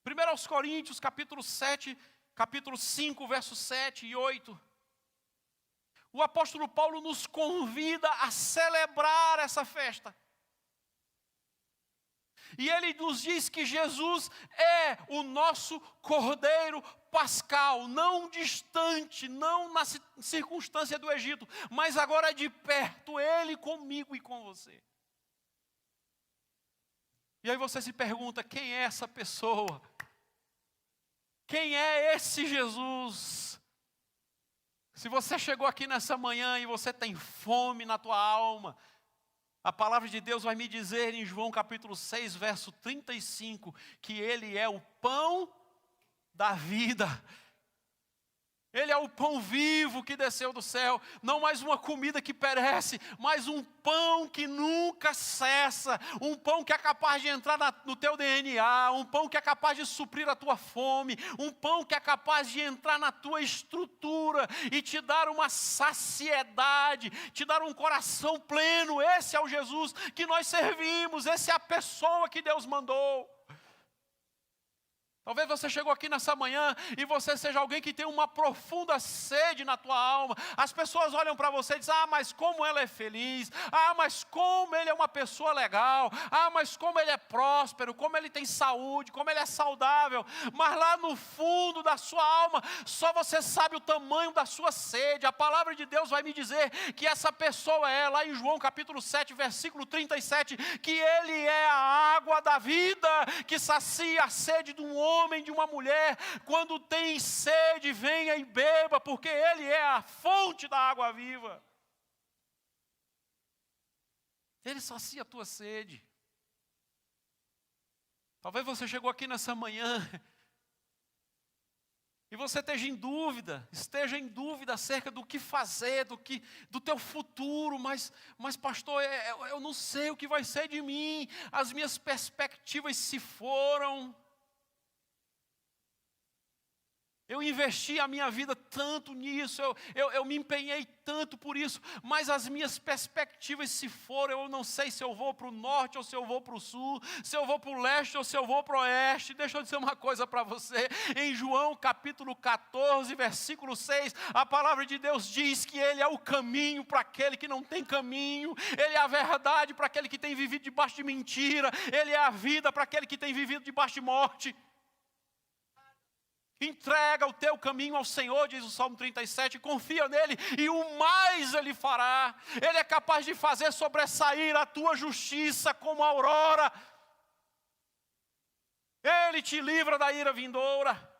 1 Coríntios, capítulo 7, capítulo 5, versos 7 e 8. O apóstolo Paulo nos convida a celebrar essa festa. E ele nos diz que Jesus é o nosso Cordeiro Pascal, não distante, não na circunstância do Egito, mas agora de perto, ele comigo e com você. E aí você se pergunta, quem é essa pessoa? Quem é esse Jesus? Se você chegou aqui nessa manhã e você tem fome na tua alma, a palavra de Deus vai me dizer em João capítulo 6, verso 35, que Ele é o pão da vida. Ele é o pão vivo que desceu do céu, não mais uma comida que perece, mas um pão que nunca cessa, um pão que é capaz de entrar no teu DNA, um pão que é capaz de suprir a tua fome, um pão que é capaz de entrar na tua estrutura e te dar uma saciedade, te dar um coração pleno. Esse é o Jesus que nós servimos, essa é a pessoa que Deus mandou. Talvez você chegou aqui nessa manhã e você seja alguém que tem uma profunda sede na tua alma. As pessoas olham para você e dizem, mas como ela é feliz, mas como ele é uma pessoa legal, mas como ele é próspero, como ele tem saúde, como ele é saudável. Mas lá no fundo da sua alma, só você sabe o tamanho da sua sede. A palavra de Deus vai me dizer que essa pessoa é, lá em João capítulo 7, versículo 37, que ele é a água da vida, que sacia a sede de um homem, de uma mulher. Quando tem sede, venha e beba, porque Ele é a fonte da água viva. Ele sacia a tua sede. Talvez você chegou aqui nessa manhã e você esteja em dúvida acerca do que fazer, do teu futuro, mas pastor, eu não sei o que vai ser de mim, as minhas perspectivas se foram. Eu investi a minha vida tanto nisso, eu me empenhei tanto por isso, mas as minhas perspectivas se foram. Eu não sei se eu vou para o norte ou se eu vou para o sul, se eu vou para o leste ou se eu vou para o oeste. Deixa eu dizer uma coisa para você, em João capítulo 14, versículo 6, a palavra de Deus diz que Ele é o caminho para aquele que não tem caminho, Ele é a verdade para aquele que tem vivido debaixo de mentira, Ele é a vida para aquele que tem vivido debaixo de morte. Entrega o teu caminho ao Senhor, diz o Salmo 37, confia nele e o mais Ele fará. Ele é capaz de fazer sobressair a tua justiça como a aurora. Ele te livra da ira vindoura.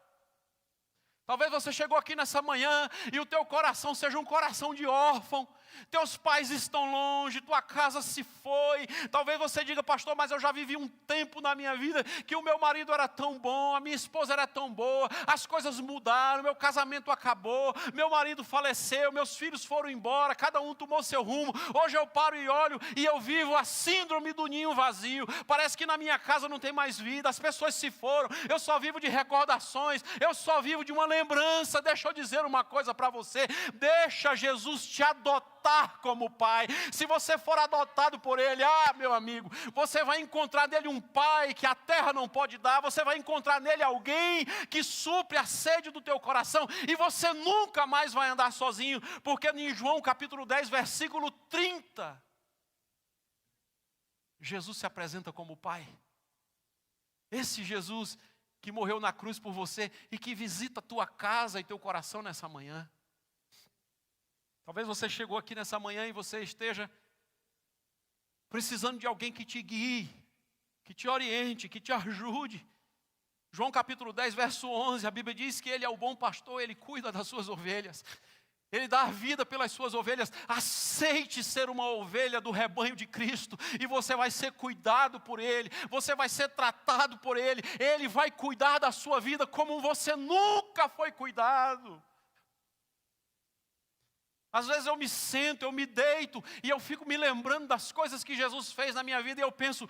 Talvez você chegou aqui nessa manhã e o teu coração seja um coração de órfão. Teus pais estão longe, tua casa se foi. Talvez você diga, pastor, mas eu já vivi um tempo na minha vida que o meu marido era tão bom, a minha esposa era tão boa, as coisas mudaram, meu casamento acabou, meu marido faleceu, meus filhos foram embora, cada um tomou seu rumo. Hoje eu paro e olho e eu vivo a síndrome do ninho vazio. Parece que na minha casa não tem mais vida, as pessoas se foram, eu só vivo de recordações, eu só vivo de uma lembrança. Deixa eu dizer uma coisa para você, deixa Jesus te adotar como pai. Se você for adotado por Ele, meu amigo, você vai encontrar nele um pai que a terra não pode dar, você vai encontrar nele alguém que supre a sede do teu coração, e você nunca mais vai andar sozinho, porque em João capítulo 10, versículo 30, Jesus se apresenta como pai. Esse Jesus que morreu na cruz por você e que visita a tua casa e teu coração nessa manhã. Talvez você chegou aqui nessa manhã e você esteja precisando de alguém que te guie, que te oriente, que te ajude. João capítulo 10, verso 11, a Bíblia diz que Ele é o bom pastor, Ele cuida das suas ovelhas. Ele dá a vida pelas suas ovelhas. Aceite ser uma ovelha do rebanho de Cristo e você vai ser cuidado por Ele, você vai ser tratado por Ele. Ele vai cuidar da sua vida como você nunca foi cuidado. Às vezes eu me sento, eu me deito e eu fico me lembrando das coisas que Jesus fez na minha vida e eu penso,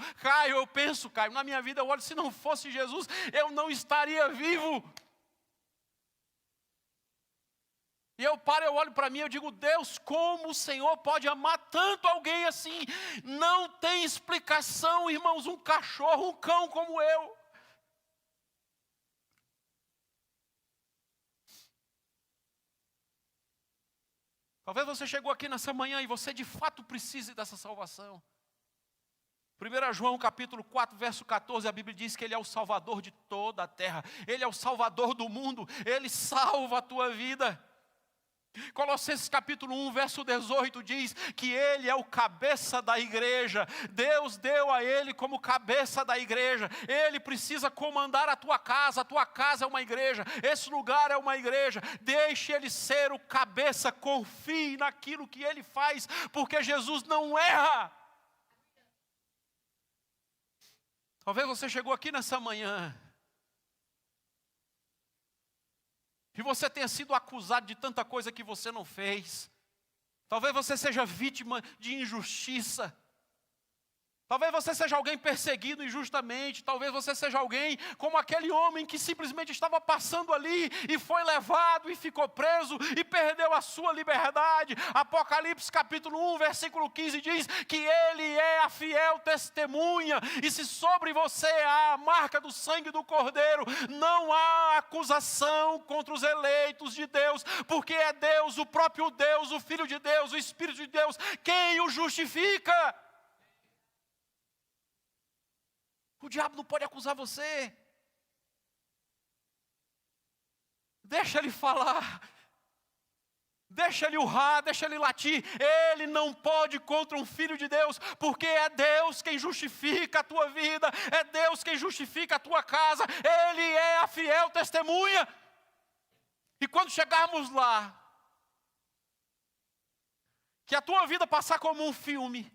Caio, na minha vida eu olho, se não fosse Jesus, eu não estaria vivo. E eu paro, eu olho para mim, eu digo, Deus, como o Senhor pode amar tanto alguém assim? Não tem explicação, irmãos, um cachorro, um cão como eu. Talvez você chegou aqui nessa manhã e você de fato precise dessa salvação. 1 João capítulo 4, verso 14, a Bíblia diz que Ele é o Salvador de toda a terra. Ele é o Salvador do mundo. Ele salva a tua vida. Colossenses capítulo 1, verso 18 diz que Ele é o cabeça da igreja. Deus deu a Ele como cabeça da igreja. Ele precisa comandar a tua casa é uma igreja, esse lugar é uma igreja. Deixe Ele ser o cabeça, confie naquilo que Ele faz, porque Jesus não erra. Talvez você chegou aqui nessa manhã e você tenha sido acusado de tanta coisa que você não fez. Talvez você seja vítima de injustiça. Talvez você seja alguém perseguido injustamente. Talvez você seja alguém como aquele homem que simplesmente estava passando ali e foi levado e ficou preso e perdeu a sua liberdade. Apocalipse capítulo 1, versículo 15 diz que Ele é a fiel testemunha. E se sobre você há a marca do sangue do Cordeiro, não há acusação contra os eleitos de Deus, porque é Deus, o próprio Deus, o Filho de Deus, o Espírito de Deus, quem o justifica. O diabo não pode acusar você. Deixa ele falar. Deixa ele urrar, deixa ele latir. Ele não pode contra um filho de Deus, porque é Deus quem justifica a tua vida. É Deus quem justifica a tua casa. Ele é a fiel testemunha. E quando chegarmos lá, que a tua vida passar como um filme,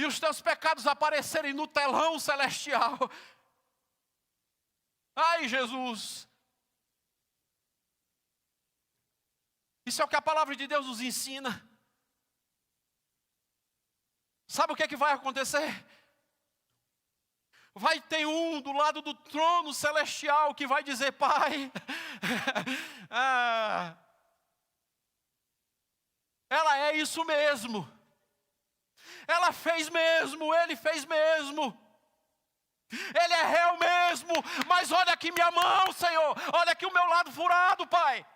e os teus pecados aparecerem no telão celestial. Ai, Jesus. Isso é o que a palavra de Deus nos ensina. Sabe o que é que vai acontecer? Vai ter um do lado do trono celestial que vai dizer: Pai, ela é isso mesmo. Ela fez mesmo, ele fez mesmo. Ele é réu mesmo. Mas olha aqui minha mão, Senhor. Olha aqui o meu lado furado, Pai.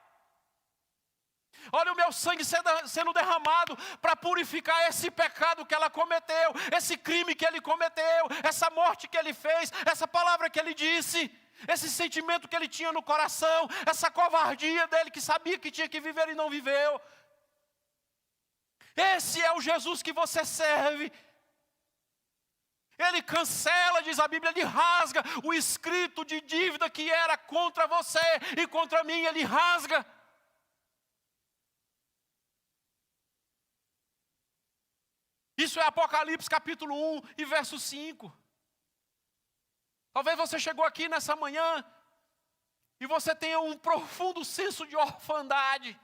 Olha o meu sangue sendo derramado para purificar esse pecado que ela cometeu, esse crime que ele cometeu, essa morte que ele fez, essa palavra que ele disse, esse sentimento que ele tinha no coração, essa covardia dele que sabia que tinha que viver e não viveu. Esse é o Jesus que você serve. Ele cancela, diz a Bíblia, ele rasga o escrito de dívida que era contra você e contra mim, ele rasga. Isso é Apocalipse capítulo 1 e verso 5. Talvez você chegou aqui nessa manhã e você tenha um profundo senso de orfandade.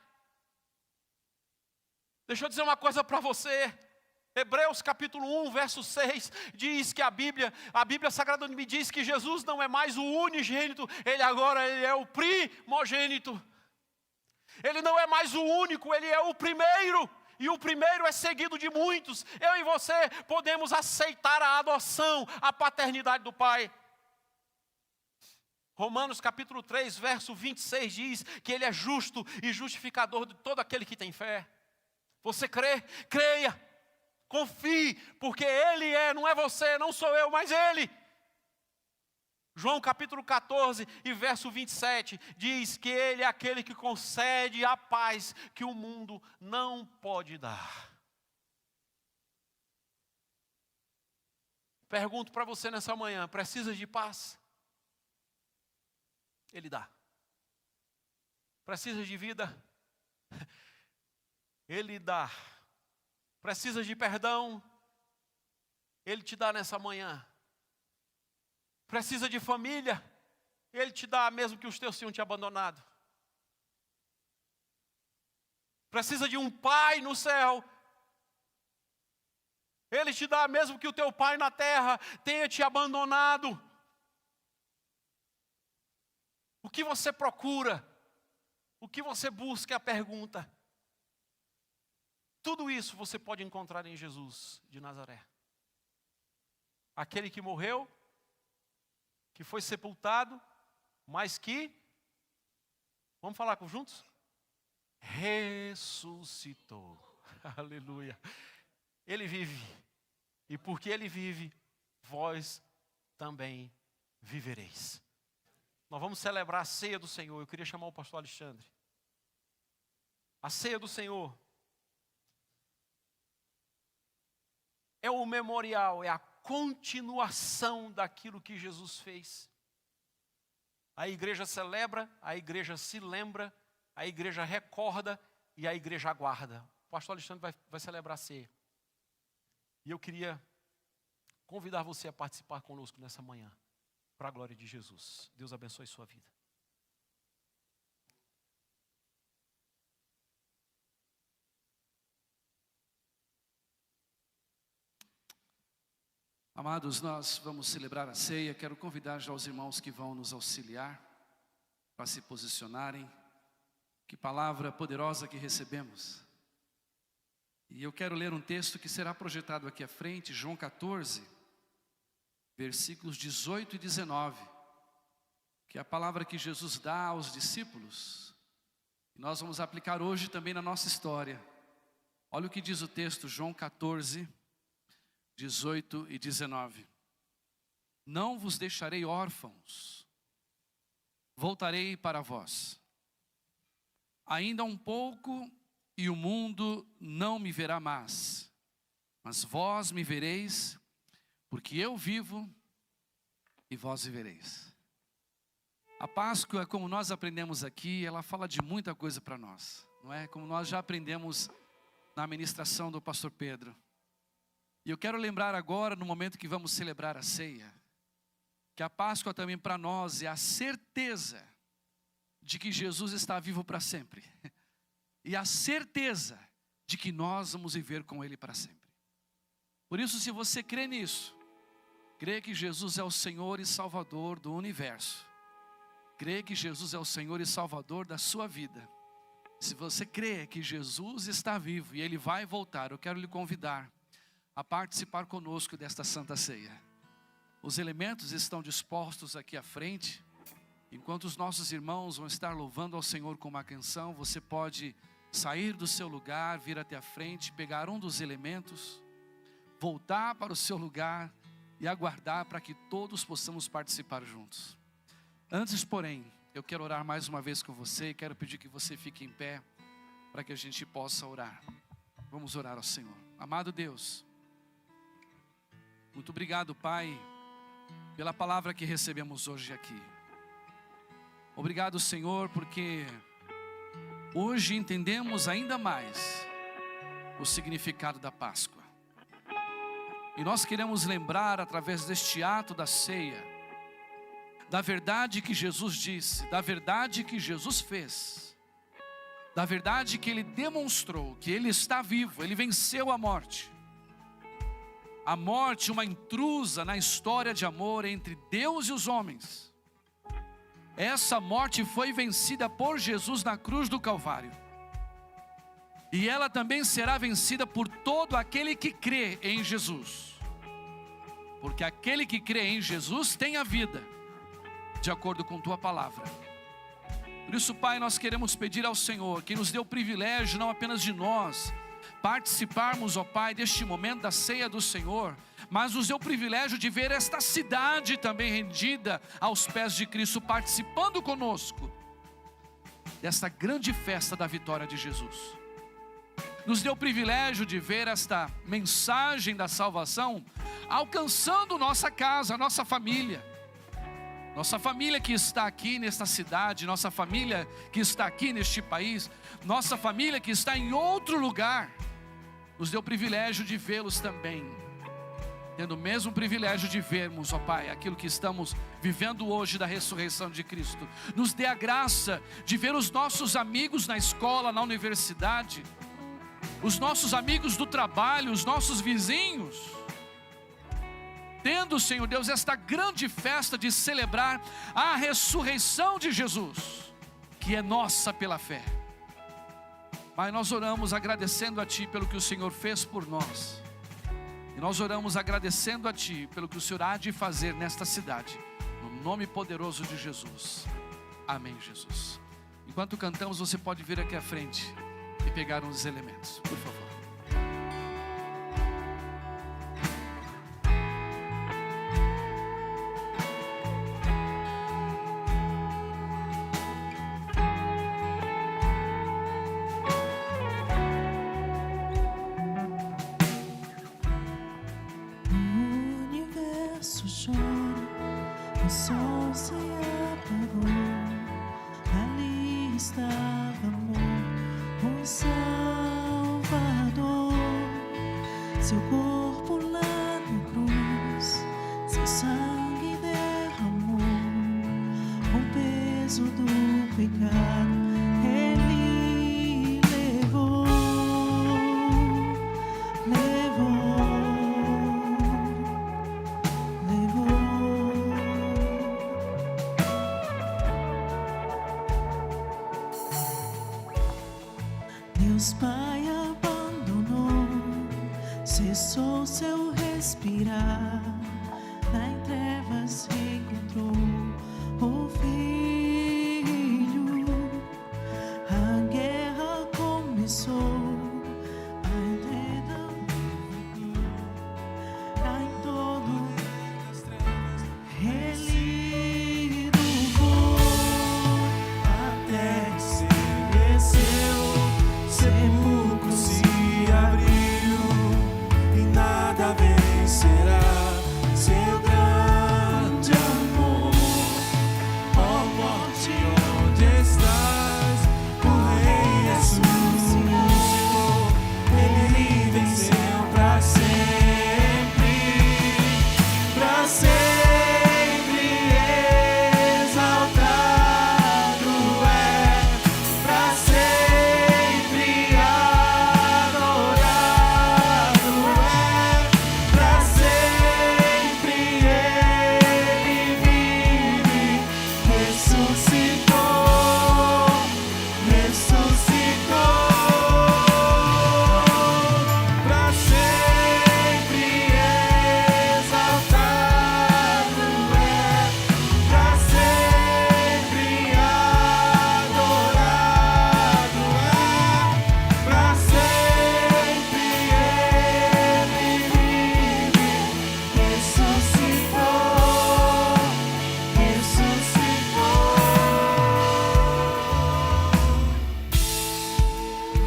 Deixa eu dizer uma coisa para você. Hebreus capítulo 1, verso 6, diz que a Bíblia Sagrada me diz que Jesus não é mais o unigênito, ele é o primogênito. Ele não é mais o único, ele é o primeiro. E o primeiro é seguido de muitos. Eu e você podemos aceitar a adoção, a paternidade do Pai. Romanos capítulo 3, verso 26 diz que Ele é justo e justificador de todo aquele que tem fé. Você crê? Creia. Confie, porque Ele é, não é você, não sou eu, mas Ele. João capítulo 14 e verso 27 diz que Ele é aquele que concede a paz que o mundo não pode dar. Pergunto para você nessa manhã, precisa de paz? Ele dá. Precisa de vida? Ele dá. Precisa de perdão? Ele te dá nessa manhã. Precisa de família? Ele te dá mesmo que os teus tenham te abandonado. Precisa de um pai no céu? Ele te dá mesmo que o teu pai na terra tenha te abandonado. O que você procura? O que você busca é a pergunta. Tudo isso você pode encontrar em Jesus de Nazaré. Aquele que morreu, que foi sepultado, mas que, vamos falar juntos? Ressuscitou. Aleluia. Ele vive. E porque Ele vive, vós também vivereis. Nós vamos celebrar a ceia do Senhor. Eu queria chamar o pastor Alexandre. A ceia do Senhor é o memorial, é a continuação daquilo que Jesus fez. A igreja celebra, a igreja se lembra, a igreja recorda e a igreja aguarda. O pastor Alexandre vai celebrar a ceia. E eu queria convidar você a participar conosco nessa manhã, para a glória de Jesus. Deus abençoe sua vida. Amados, nós vamos celebrar a ceia. Quero convidar já os irmãos que vão nos auxiliar para se posicionarem. Que palavra poderosa que recebemos. E eu quero ler um texto que será projetado aqui à frente, João 14, versículos 18 e 19, que é a palavra que Jesus dá aos discípulos. E nós vamos aplicar hoje também na nossa história. Olha o que diz o texto, João 14, 18 e 19. Não vos deixarei órfãos, voltarei para vós. Ainda um pouco e o mundo não me verá mais, mas vós me vereis, porque eu vivo e vós vivereis. A Páscoa, como nós aprendemos aqui, ela fala de muita coisa para nós, não é? Como nós já aprendemos na ministração do pastor Pedro. E eu quero lembrar agora, no momento que vamos celebrar a ceia, que a Páscoa também para nós é a certeza de que Jesus está vivo para sempre. E a certeza de que nós vamos viver com Ele para sempre. Por isso, se você crê nisso, crê que Jesus é o Senhor e Salvador do universo, crê que Jesus é o Senhor e Salvador da sua vida, se você crê que Jesus está vivo e Ele vai voltar, eu quero lhe convidar a participar conosco desta Santa Ceia. Os elementos estão dispostos aqui à frente. Enquanto os nossos irmãos vão estar louvando ao Senhor com uma canção, você pode sair do seu lugar, vir até a frente, pegar um dos elementos, voltar para o seu lugar e aguardar para que todos possamos participar juntos. Antes, porém, eu quero orar mais uma vez com você e quero pedir que você fique em pé para que a gente possa orar. Vamos orar ao Senhor. Amado Deus, muito obrigado, Pai, pela palavra que recebemos hoje aqui. Obrigado, Senhor, porque hoje entendemos ainda mais o significado da Páscoa. E nós queremos lembrar, através deste ato da ceia, da verdade que Jesus disse, da verdade que Jesus fez, da verdade que Ele demonstrou, que Ele está vivo, Ele venceu a morte. A morte, uma intrusa na história de amor entre Deus e os homens. Essa morte foi vencida por Jesus na cruz do Calvário. E ela também será vencida por todo aquele que crê em Jesus. Porque aquele que crê em Jesus tem a vida, de acordo com tua palavra. Por isso, Pai, nós queremos pedir ao Senhor que nos dê o privilégio, não apenas de nós participarmos, ó Pai, deste momento da ceia do Senhor, mas nos dê o privilégio de ver esta cidade também rendida aos pés de Cristo, participando conosco desta grande festa da vitória de Jesus. Nos dê o privilégio de ver esta mensagem da salvação alcançando nossa casa, nossa família. Nossa família que está aqui nesta cidade, nossa família que está aqui neste país, nossa família que está em outro lugar, nos dê o privilégio de vê-los também, tendo o mesmo privilégio de vermos, ó Pai, aquilo que estamos vivendo hoje da ressurreição de Cristo. Nos dê a graça de ver os nossos amigos na escola, na universidade, os nossos amigos do trabalho, os nossos vizinhos, tendo, Senhor Deus, esta grande festa de celebrar a ressurreição de Jesus, que é nossa pela fé. Pai, nós oramos agradecendo a Ti pelo que o Senhor fez por nós. E nós oramos agradecendo a Ti pelo que o Senhor há de fazer nesta cidade. No nome poderoso de Jesus. Amém, Jesus. Enquanto cantamos, você pode vir aqui à frente e pegar uns elementos, por favor. Salvador, seu corpo lá na cruz, seu sangue derramou o peso do pecado. Ele levou. Deus Pai abandonou, cessou seu respirar, em trevas encontrou o Filho. A guerra começou, a entrega em todo ele levou até que se desceu. Sepulcro se abriu e nada vencerá seu grande amor. Ó morte, onde estás? O Rei ressuscitou, ele venceu para sempre, exaltado é, para sempre.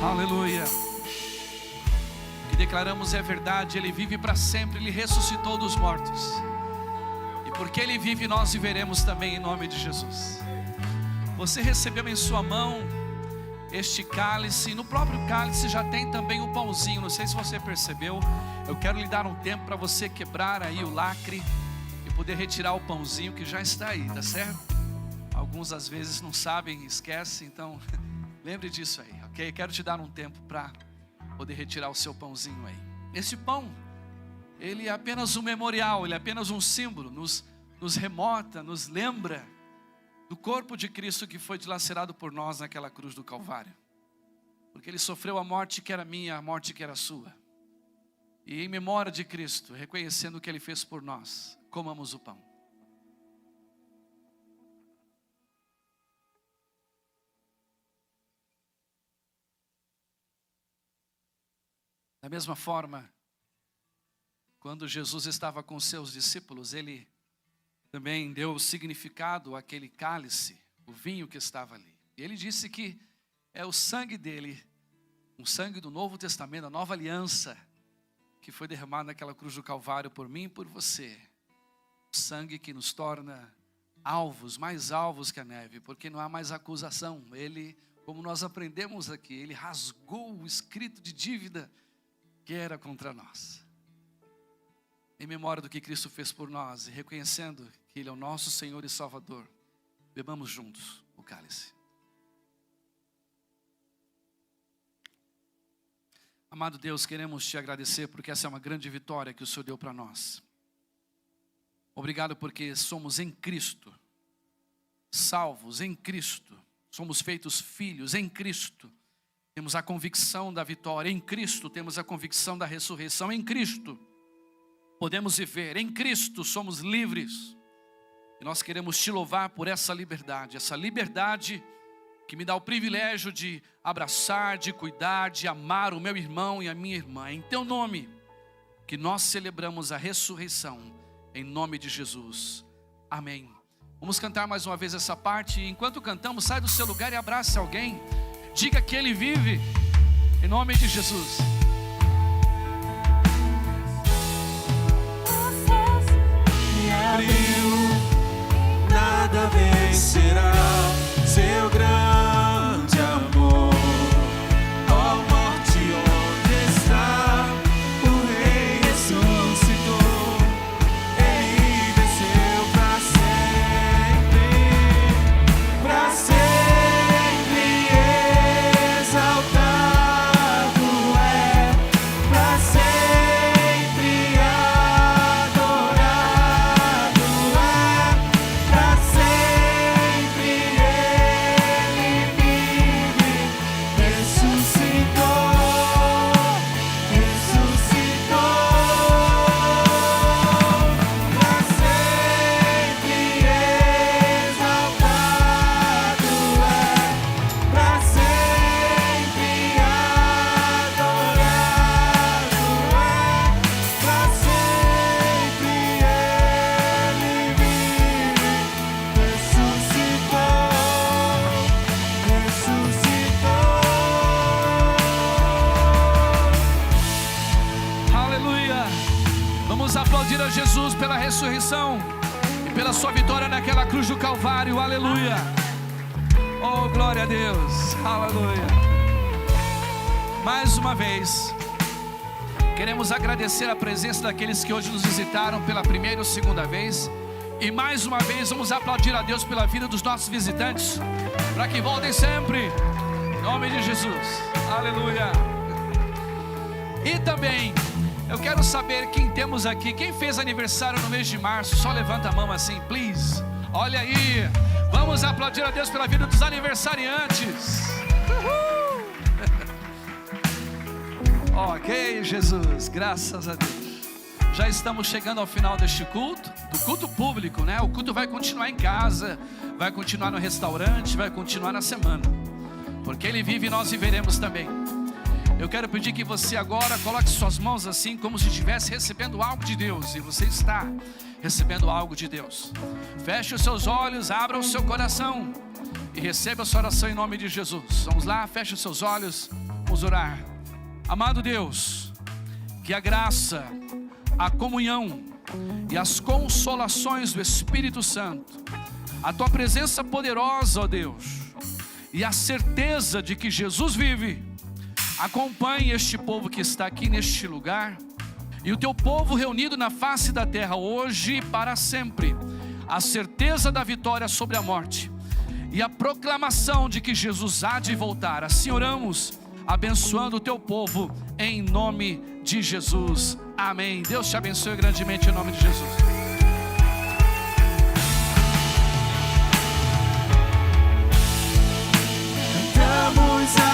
Aleluia. O que declaramos é verdade, Ele vive para sempre, Ele ressuscitou dos mortos. E porque Ele vive, nós viveremos também em nome de Jesus. Você recebeu em sua mão este cálice, e no próprio cálice já tem também o pãozinho. Não sei se você percebeu. Eu quero lhe dar um tempo para você quebrar aí o lacre e poder retirar o pãozinho que já está aí, tá certo? Alguns às vezes não sabem, esquecem, então lembre disso aí, ok? Quero te dar um tempo para poder retirar o seu pãozinho aí. Esse pão, ele é apenas um memorial, ele é apenas um símbolo, nos remota, nos lembra do corpo de Cristo que foi dilacerado por nós naquela cruz do Calvário. Porque Ele sofreu a morte que era minha, a morte que era sua. E em memória de Cristo, reconhecendo o que Ele fez por nós, comamos o pão. Da mesma forma, quando Jesus estava com seus discípulos, Ele também deu significado àquele cálice, o vinho que estava ali. E Ele disse que é o sangue dele, o sangue do Novo Testamento, a nova aliança, que foi derramado naquela cruz do Calvário por mim e por você. O sangue que nos torna alvos, mais alvos que a neve, porque não há mais acusação. Ele, como nós aprendemos aqui, Ele rasgou o escrito de dívida que era contra nós. Em memória do que Cristo fez por nós e reconhecendo que Ele é o nosso Senhor e Salvador, bebamos juntos o cálice. Amado Deus, queremos te agradecer porque essa é uma grande vitória que o Senhor deu para nós. Obrigado porque somos em Cristo, salvos em Cristo, somos feitos filhos em Cristo. Temos a convicção da vitória em Cristo, temos a convicção da ressurreição em Cristo. Podemos viver em Cristo, somos livres. E nós queremos te louvar por essa liberdade que me dá o privilégio de abraçar, de cuidar, de amar o meu irmão e a minha irmã. Em teu nome que nós celebramos a ressurreição, em nome de Jesus. Amém. Vamos cantar mais uma vez essa parte. E enquanto cantamos, sai do seu lugar e abrace alguém. Diga que Ele vive, em nome de Jesus. Me abriu, nada vencerá seu grande amor. aplaudir a Jesus pela ressurreição e pela sua vitória naquela cruz do Calvário. Aleluia. Oh, glória a Deus. Aleluia. Mais uma vez, queremos agradecer a presença daqueles que hoje nos visitaram pela primeira ou segunda vez. E mais uma vez vamos aplaudir a Deus pela vida dos nossos visitantes, para que voltem sempre, em nome de Jesus. Aleluia. E também eu quero saber quem temos aqui, quem fez aniversário no mês de março. Só levanta a mão assim, please. Olha aí, vamos aplaudir a Deus pela vida dos aniversariantes. Ok, Jesus, graças a Deus. Já estamos chegando ao final deste culto, do culto público, né? O culto vai continuar em casa, vai continuar no restaurante, vai continuar na semana, porque Ele vive e nós viveremos também. Eu quero pedir que você agora coloque suas mãos assim, como se estivesse recebendo algo de Deus. E você está recebendo algo de Deus. Feche os seus olhos, abra o seu coração e receba a sua oração em nome de Jesus. Vamos lá, feche os seus olhos, vamos orar. Amado Deus, que a graça, a comunhão e as consolações do Espírito Santo, a Tua presença poderosa, ó Deus, e a certeza de que Jesus vive, acompanhe este povo que está aqui neste lugar, e o Teu povo reunido na face da terra hoje e para sempre, a certeza da vitória sobre a morte e a proclamação de que Jesus há de voltar. Assim oramos, abençoando o Teu povo em nome de Jesus, amém. Deus te abençoe grandemente em nome de Jesus. Cantamos a